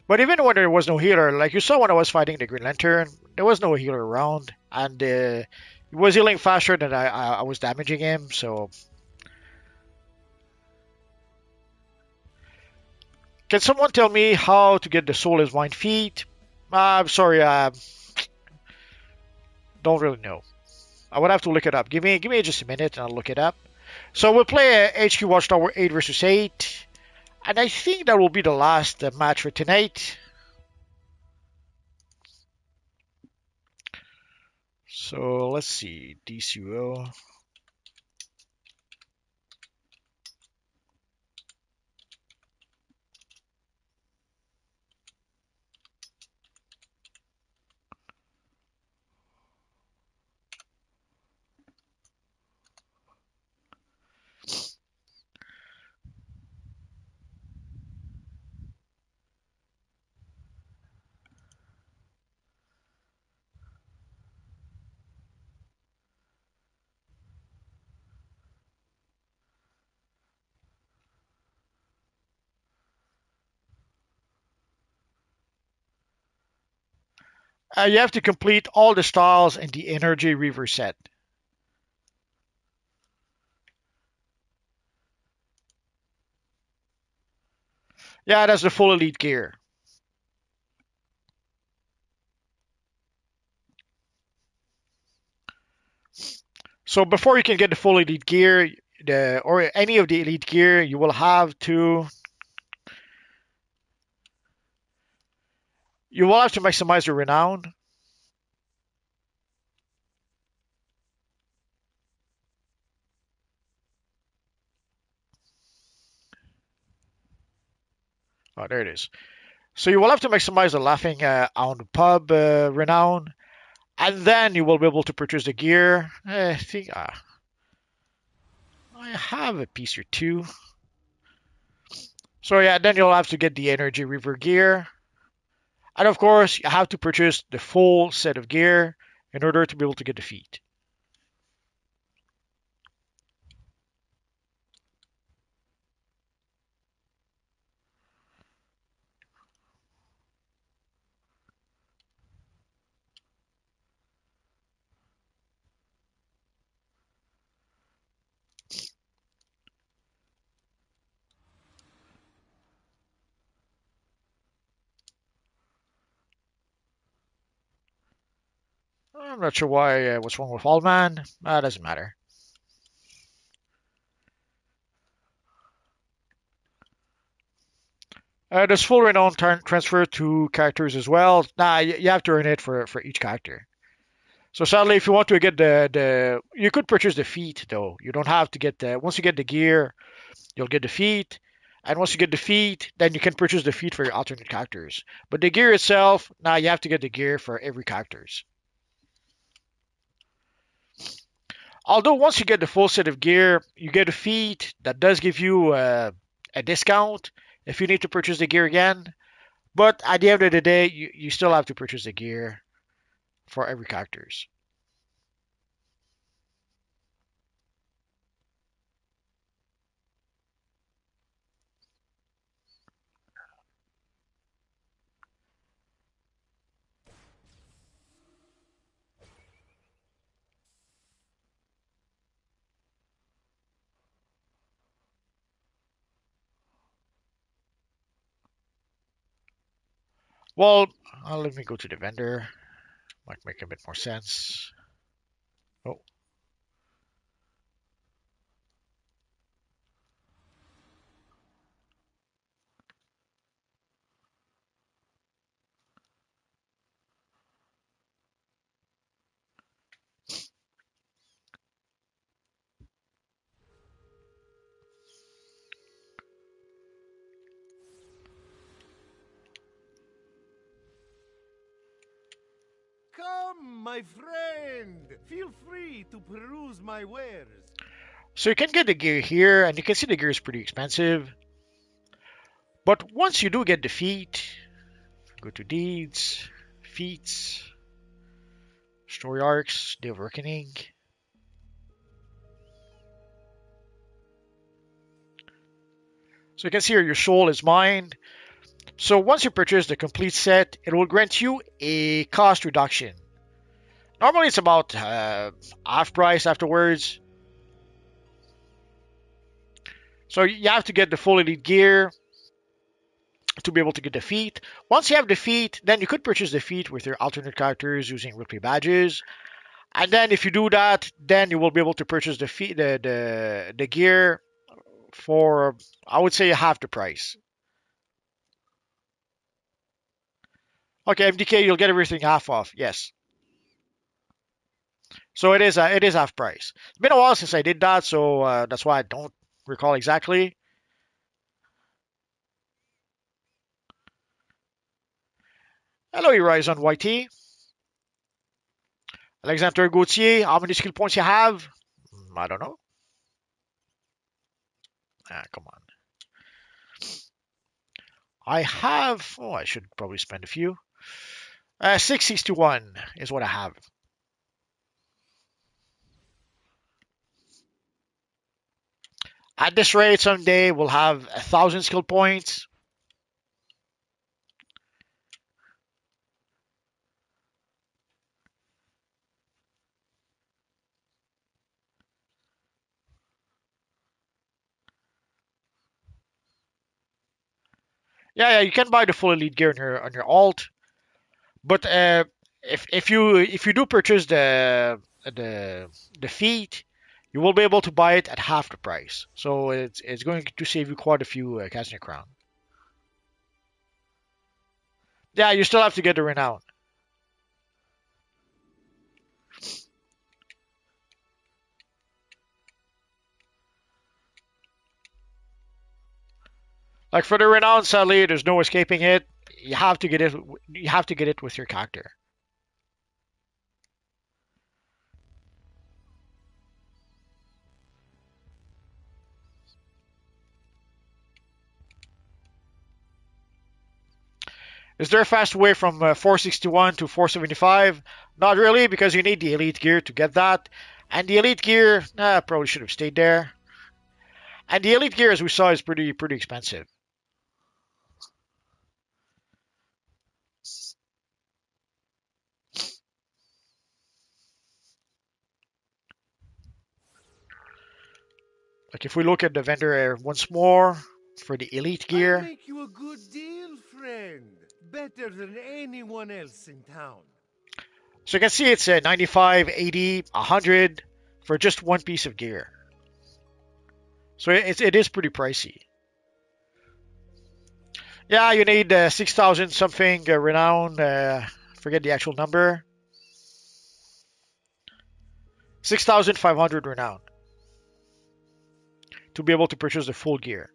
But even when there was no healer, like you saw when I was fighting the Green Lantern, there was no healer around, and he was healing faster than I was damaging him. So, can someone tell me how to get the Soulless Wine feat? I'm sorry, don't really know. I would have to look it up. Give me just a minute, and I'll look it up. So we'll play HQ Watchtower 8 versus 8, and I think that will be the last match for tonight. So let's see, DCUO. You have to complete all the styles in the Energy Reaver set. Yeah, that's the full elite gear. So before you can get the full elite gear, or any of the elite gear, you will have to maximize your renown. Oh, there it is. So you will have to maximize the laughing on the pub renown, and then you will be able to purchase the gear. I think I have a piece or two. So yeah, then you'll have to get the energy river gear. And of course, you have to purchase the full set of gear in order to be able to get the feat. I'm not sure what's wrong with Allman. Doesn't matter. There's full renown transfer to characters as well. Nah, you have to earn it for each character. So sadly, if you want to get you could purchase the feat though. You don't have to get the. Once you get the gear, you'll get the feat, and once you get the feat, then you can purchase the feat for your alternate characters. But the gear itself, now you have to get the gear for every characters. Although once you get the full set of gear, you get a feat that does give you a discount if you need to purchase the gear again. But at the end of the day, you still have to purchase the gear for every characters. Well, let me go to the vendor. Might make a bit more sense. Oh, Come, my friend. Feel free to peruse my wares. so you can get the gear here, and you can see the gear is pretty expensive. But once you do get the feat, go to deeds, feats, story arcs, Day of Reckoning. So you can see here your soul is mined. So once you purchase the complete set, it will grant you a cost reduction. Normally it's about half price afterwards. So you have to get the full elite gear to be able to get the feat. Once you have the feat, then you could purchase the feat with your alternate characters using replay badges. And then if you do that, then you will be able to purchase the feat, the gear for, I would say, half the price. Okay, MDK, you'll get everything half off. Yes. So it is half price. It's been a while since I did that, so that's why I don't recall exactly. Hello, Horizon YT. Alexander Gauthier, how many skill points you have? I don't know. Come on. I have. Oh, I should probably spend a few. 661 is what I have. At this rate, someday we'll have 1,000 skill points. Yeah, you can buy the full elite gear on your alt, but if you do purchase the feat, you will be able to buy it at half the price. So it's going to save you quite a few Casino Crown. Yeah, you still have to get the renown. Like for the renown, sadly, there's no escaping it. You have to get it. You have to get it with your character. Is there a fast way from 461 to 475? Not really, because you need the elite gear to get that. And the elite gear, probably should have stayed there. And the elite gear, as we saw, is pretty expensive. Like if we look at the vendor once more for the elite I'll gear. make you a good deal, friend. Better than anyone else in town. So you can see it's 95, 80, 100 for just one piece of gear. So it is pretty pricey. Yeah, you need 6,000 something renown. Forget the actual number. 6,500 renown to be able to purchase the full gear.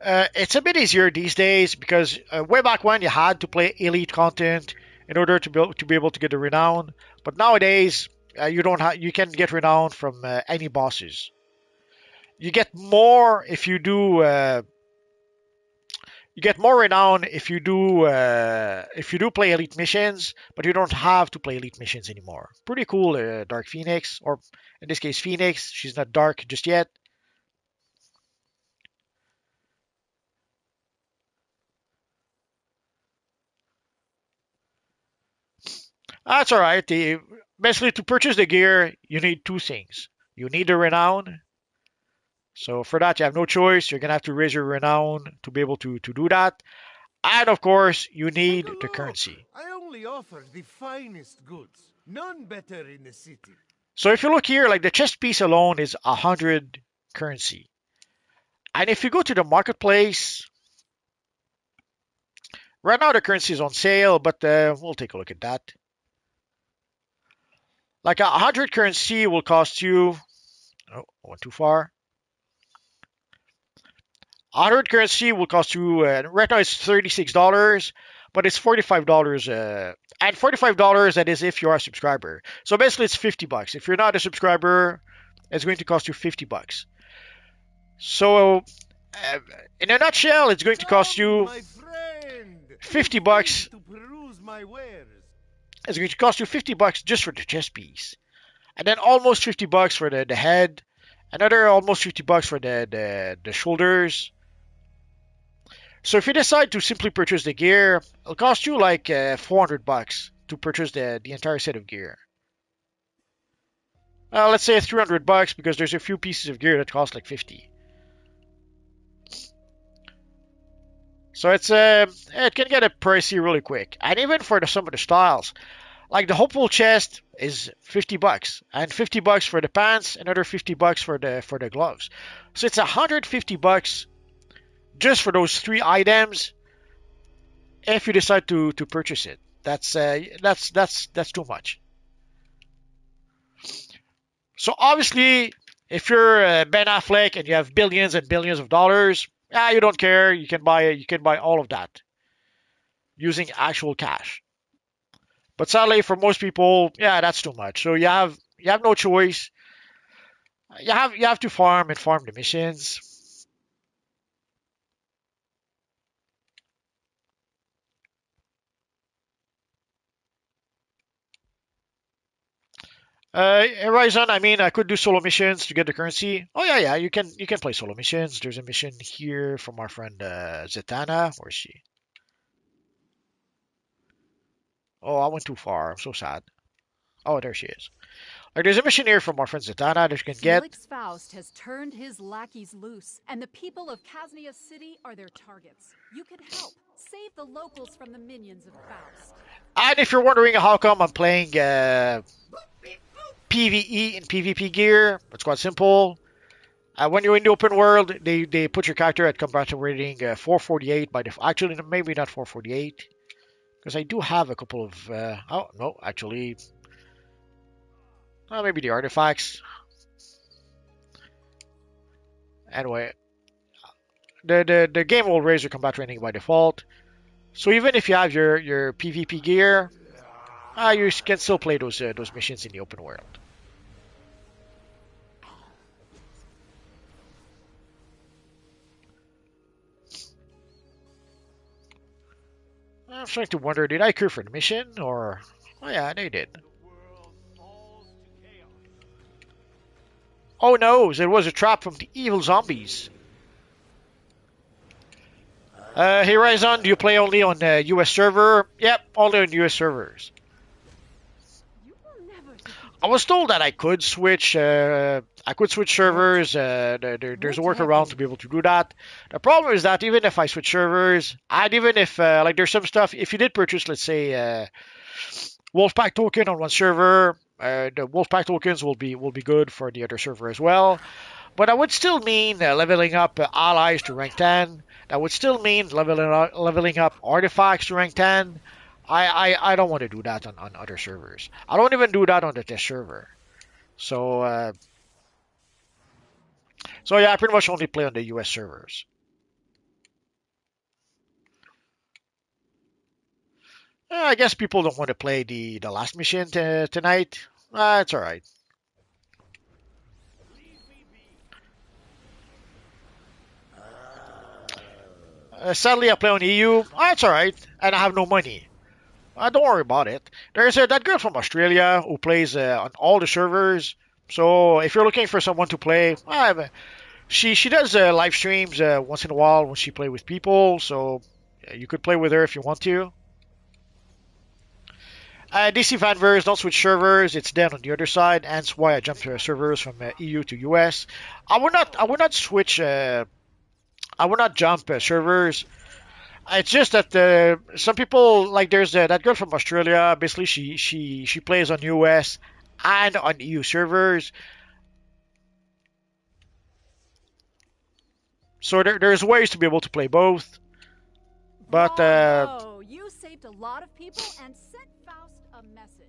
It's a bit easier these days because way back when you had to play elite content in order to be able to get the renown, but nowadays you don't have you can get renown from any bosses. You get more if you do. You get more renown if you do play elite missions, but you don't have to play elite missions anymore. Pretty cool, Dark Phoenix, or in this case Phoenix. She's not dark just yet. That's all right. Basically, to purchase the gear, you need two things. You need the renown. So for that, you have no choice. You're gonna have to raise your renown to be able to do that. And of course, you Take need a the look. currency. I only offer the finest goods. None better in the city. So if you look here, like the chest piece alone is 100 currency. And if you go to the marketplace, right now the currency is on sale, but we'll take a look at that. Like 100 currency will cost you. Oh, I went too far. 100 currency will cost you. Right now it's $36, but it's $45. And $45 that is if you are a subscriber. So basically it's $50. If you're not a subscriber, it's going to cost you $50. So in a nutshell, it's going to cost Come, you my friend. $50. To peruse my wares. It's going to cost you $50 just for the chest piece, and then almost $50 for the head, another almost $50 for the shoulders. So if you decide to simply purchase the gear, it'll cost you like $400 to purchase the entire set of gear. Let's say $300 because there's a few pieces of gear that cost like 50. So it can get a pricey really quick, and even for some of the styles. Like the hopeful chest is $50, and $50 for the pants, another $50 for the gloves. So it's $150 just for those three items. If you decide to purchase it, that's too much. So obviously, if you're Ben Affleck and you have billions and billions of dollars, you don't care. You can buy all of that using actual cash. But sadly, for most people, that's too much. So you have no choice. You have to farm and farm the missions. Horizon, I mean, I could do solo missions to get the currency. Oh yeah, you can play solo missions. There's a mission here from our friend Zatanna. Where is she? Oh, I went too far. I'm so sad. Oh, there she is. Like, there's a mission here from our friend Zatanna that you can get. Felix Faust has turned his lackeys loose, and the people of Casnia City are their targets. You can help. Save the locals from the minions of Faust. And if you're wondering how come I'm playing PvE and PvP gear, it's quite simple. When you're in the open world, they put your character at combatant rating 448 by default. Actually, maybe not 448, because I do have a couple of. Oh no, actually, maybe the artifacts. Anyway, the game will raise your combat rating by default. So even if you have your PvP gear, you can still play those missions in the open world. I'm starting to wonder, did I queue for the mission, or... Oh yeah, they did. Oh no, it was a trap from the evil zombies. Hey Ryzon, do you play only on the US server? Yep, only on US servers. I was told that I could switch servers. There's a workaround to be able to do that. The problem is that even if I switch servers, and even if like there's some stuff, if you did purchase, let's say, Wolfpack token on one server, the Wolfpack tokens will be good for the other server as well. But that would still mean leveling up allies to rank 10. That would still mean leveling up artifacts to rank 10. I don't want to do that on other servers. I don't even do that on the test server. So yeah, I pretty much only play on the US servers. I guess people don't want to play the last mission tonight. It's alright. Sadly, I play on EU. It's alright, and I have no money. Don't worry about it. There's that girl from Australia who plays on all the servers. So if you're looking for someone to play, she does live streams once in a while when she plays with people. So you could play with her if you want to. DC Vanverse, don't switch servers. It's dead on the other side. Hence why I jumped to servers from EU to US. I would not switch. I would not jump servers. It's just that some people, like there's that girl from Australia. Basically, she plays on US and on EU servers. So there's ways to be able to play both. But you saved a lot of people and sent Faust a message.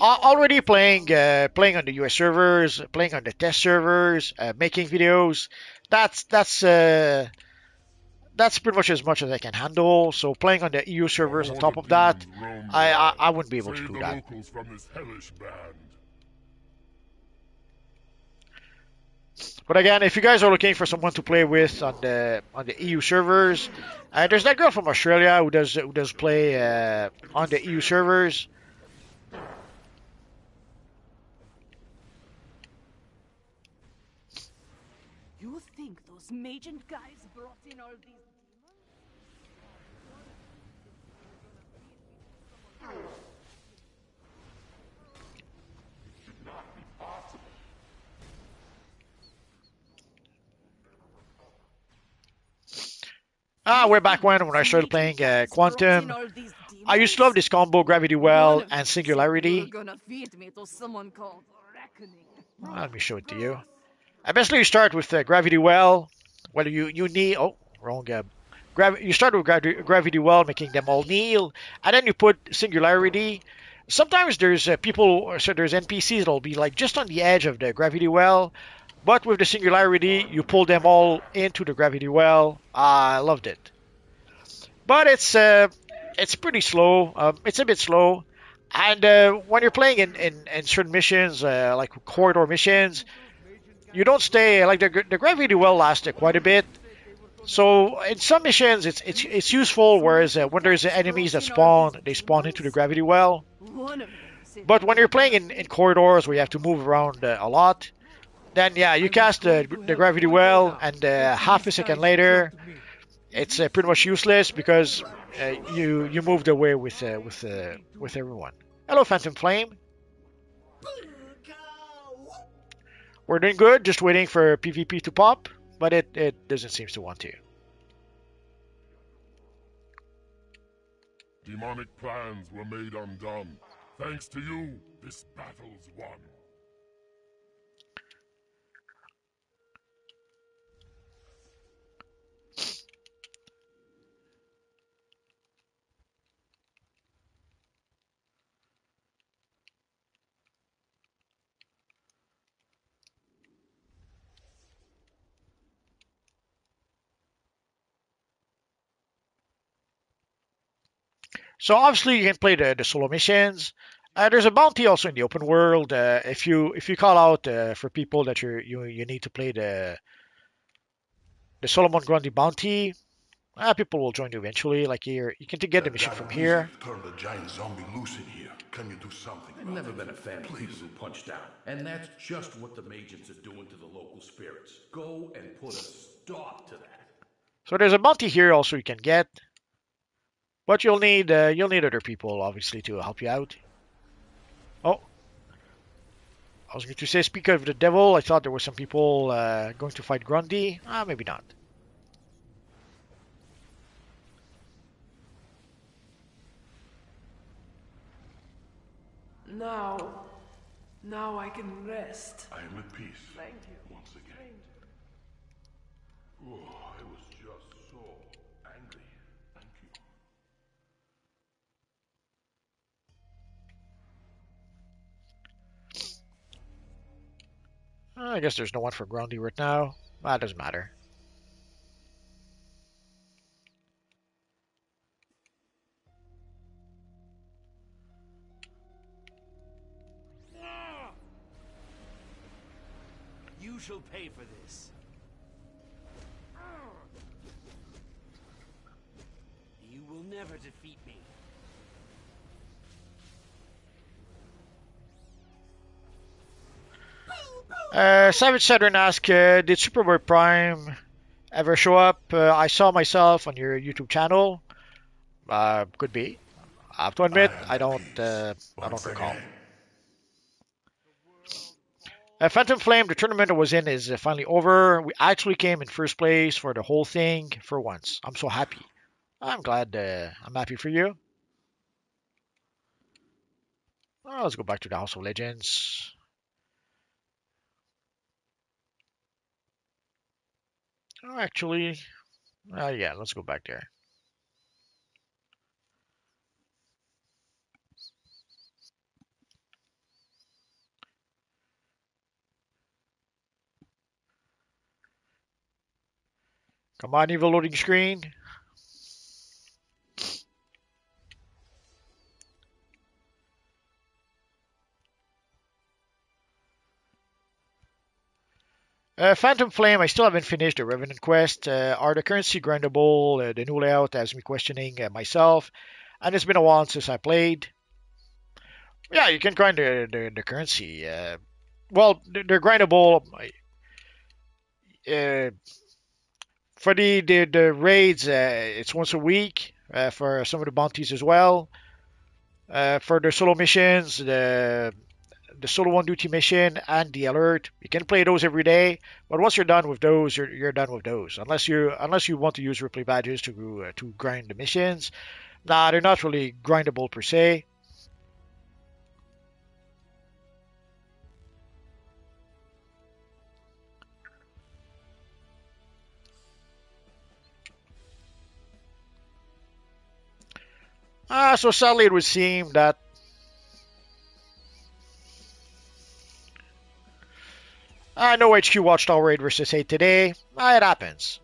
Already playing on the US servers, playing on the test servers, making videos. That's pretty much as I can handle. So playing on the EU servers on top of that, I wouldn't be able to do that. But again, if you guys are looking for someone to play with on the EU servers, there's that girl from Australia who does play on the EU servers. You think those Magent guys brought in all these Way back when I started playing Quantum, I used to love this combo, Gravity Well and Singularity. Let me show it to you. Basically, you start with Gravity Well. Well, you need... Oh, wrong. You start with Gravity Well, making them all kneel. And then you put Singularity. Sometimes there's there's NPCs that'll be like just on the edge of the Gravity Well. But with the Singularity, you pull them all into the Gravity Well. I loved it. But it's pretty slow. It's a bit slow. And when you're playing in certain missions, like corridor missions, you don't stay... Like the Gravity Well lasts quite a bit. So in some missions, it's useful, whereas when there's enemies that spawn, they spawn into the Gravity Well. But when you're playing in corridors where you have to move around a lot, then yeah, you cast the Gravity Well, and half a second later, it's pretty much useless because you moved away with everyone. Hello, Phantom Flame. We're doing good, just waiting for PvP to pop, but it doesn't seem to want to. Demonic plans were made undone. Thanks to you, this battle's won. So obviously you can play the solo missions. There's a bounty also in the open world. If you call out for people that you need to play the Solomon Grundy bounty, people will join you eventually. Like here, you can get the mission from here. Turned a giant zombie loose in here. Can you do something? I've never been a fan of people who punch down. And that's just what the Magians are doing to the local spirits. Go and put a stop to that. So there's a bounty here also you can get. But you'll need other people obviously to help you out. Oh, I was going to say, speak of the devil, I thought there were some people going to fight Grundy. Maybe not. Now I can rest. I am at peace. Thank you. Once again. Oh, I was just so angry. Thank you. I guess there's no one for Grundy right now. That doesn't matter. You shall pay for this. You will never defeat me. Savage Saturn asked, did Superboy Prime ever show up? I saw myself on your YouTube channel. Could be. I have to admit, I don't recall. Phantom Flame, the tournament I was in is finally over. We actually came in first place for the whole thing for once. I'm so happy. I'm glad. I'm happy for you. Let's go back to the House of Legends. Actually, yeah, let's go back there. Come on, evil loading screen. Phantom Flame, I still haven't finished the Revenant quest. Are the currency grindable? The new layout has me questioning myself. And it's been a while since I played. Yeah, you can grind the currency. Well, they're grindable. For the raids, it's once a week. For some of the bounties as well. For the solo missions, the solo one duty mission and the alert, you can play those every day. But once you're done with those, you're done with those. Unless you want to use replay badges to grind the missions. Nah, they're not really grindable per se. So sadly, it would seem that no HQ Watchtower raid versus 8 today. It happens.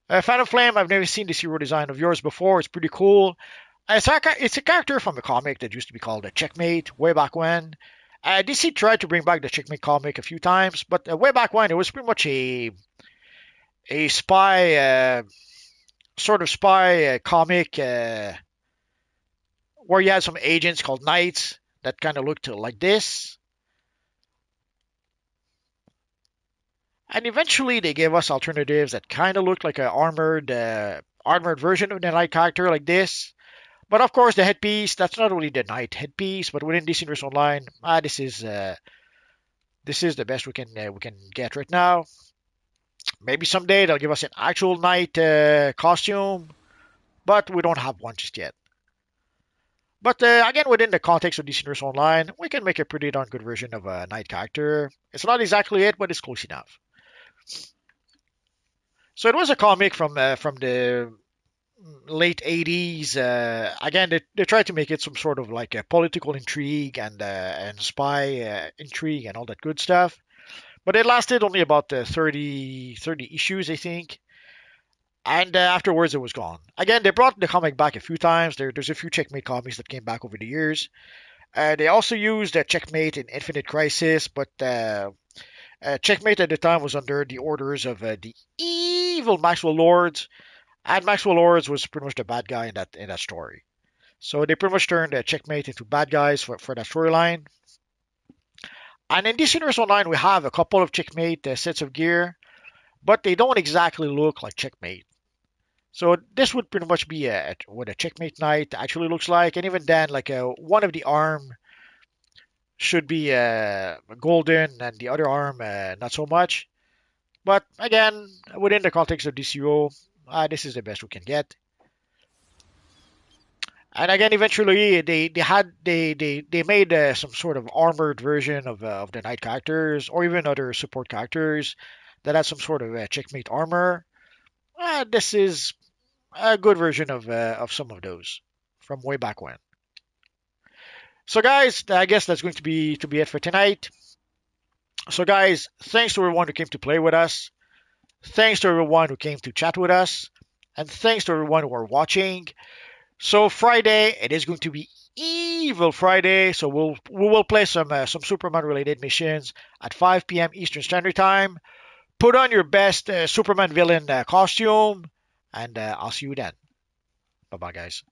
Phantom Flame, I've never seen the hero design of yours before. It's pretty cool. It's a character from a comic that used to be called a Checkmate way back when. DC tried to bring back the Checkmate comic a few times, but way back when it was pretty much a spy sort of spy comic where you had some agents called Knights that kind of looked like this. And eventually they gave us alternatives that kind of looked like an armored version of the knight character like this. But of course, the headpiece, that's not really the knight headpiece, but within DC Universe Online, this is the best we can get right now. Maybe someday they'll give us an actual knight costume, but we don't have one just yet. But again, within the context of DC Universe Online, we can make a pretty darn good version of a knight character. It's not exactly it, but it's close enough. So it was a comic from the late 80s. Again, they tried to make it some sort of like a political intrigue and spy intrigue and all that good stuff. But it lasted only about 30 issues, I think. And afterwards, it was gone. Again, they brought the comic back a few times. There's a few Checkmate comics that came back over the years. They also used Checkmate in Infinite Crisis, but Checkmate at the time was under the orders of the evil Maxwell Lords, and Maxwell Lords was pretty much the bad guy in that story. So they pretty much turned Checkmate into bad guys for that storyline. And in DC Universe Online, we have a couple of Checkmate sets of gear, but they don't exactly look like Checkmate. So this would pretty much be what a Checkmate Knight actually looks like, and even then, like one of the arm should be golden, and the other arm not so much. But again, within the context of DCUO, this is the best we can get. And again, eventually they made some sort of armored version of the knight characters, or even other support characters that had some sort of checkmate armor. This is a good version of some of those from way back when. So guys, I guess that's going to be it for tonight. So guys, thanks to everyone who came to play with us. Thanks to everyone who came to chat with us. And thanks to everyone who are watching. So Friday, it is going to be Evil Friday. So we will play some Superman related missions at 5 p.m. Eastern Standard Time. Put on your best Superman villain costume, and I'll see you then. Bye bye, guys.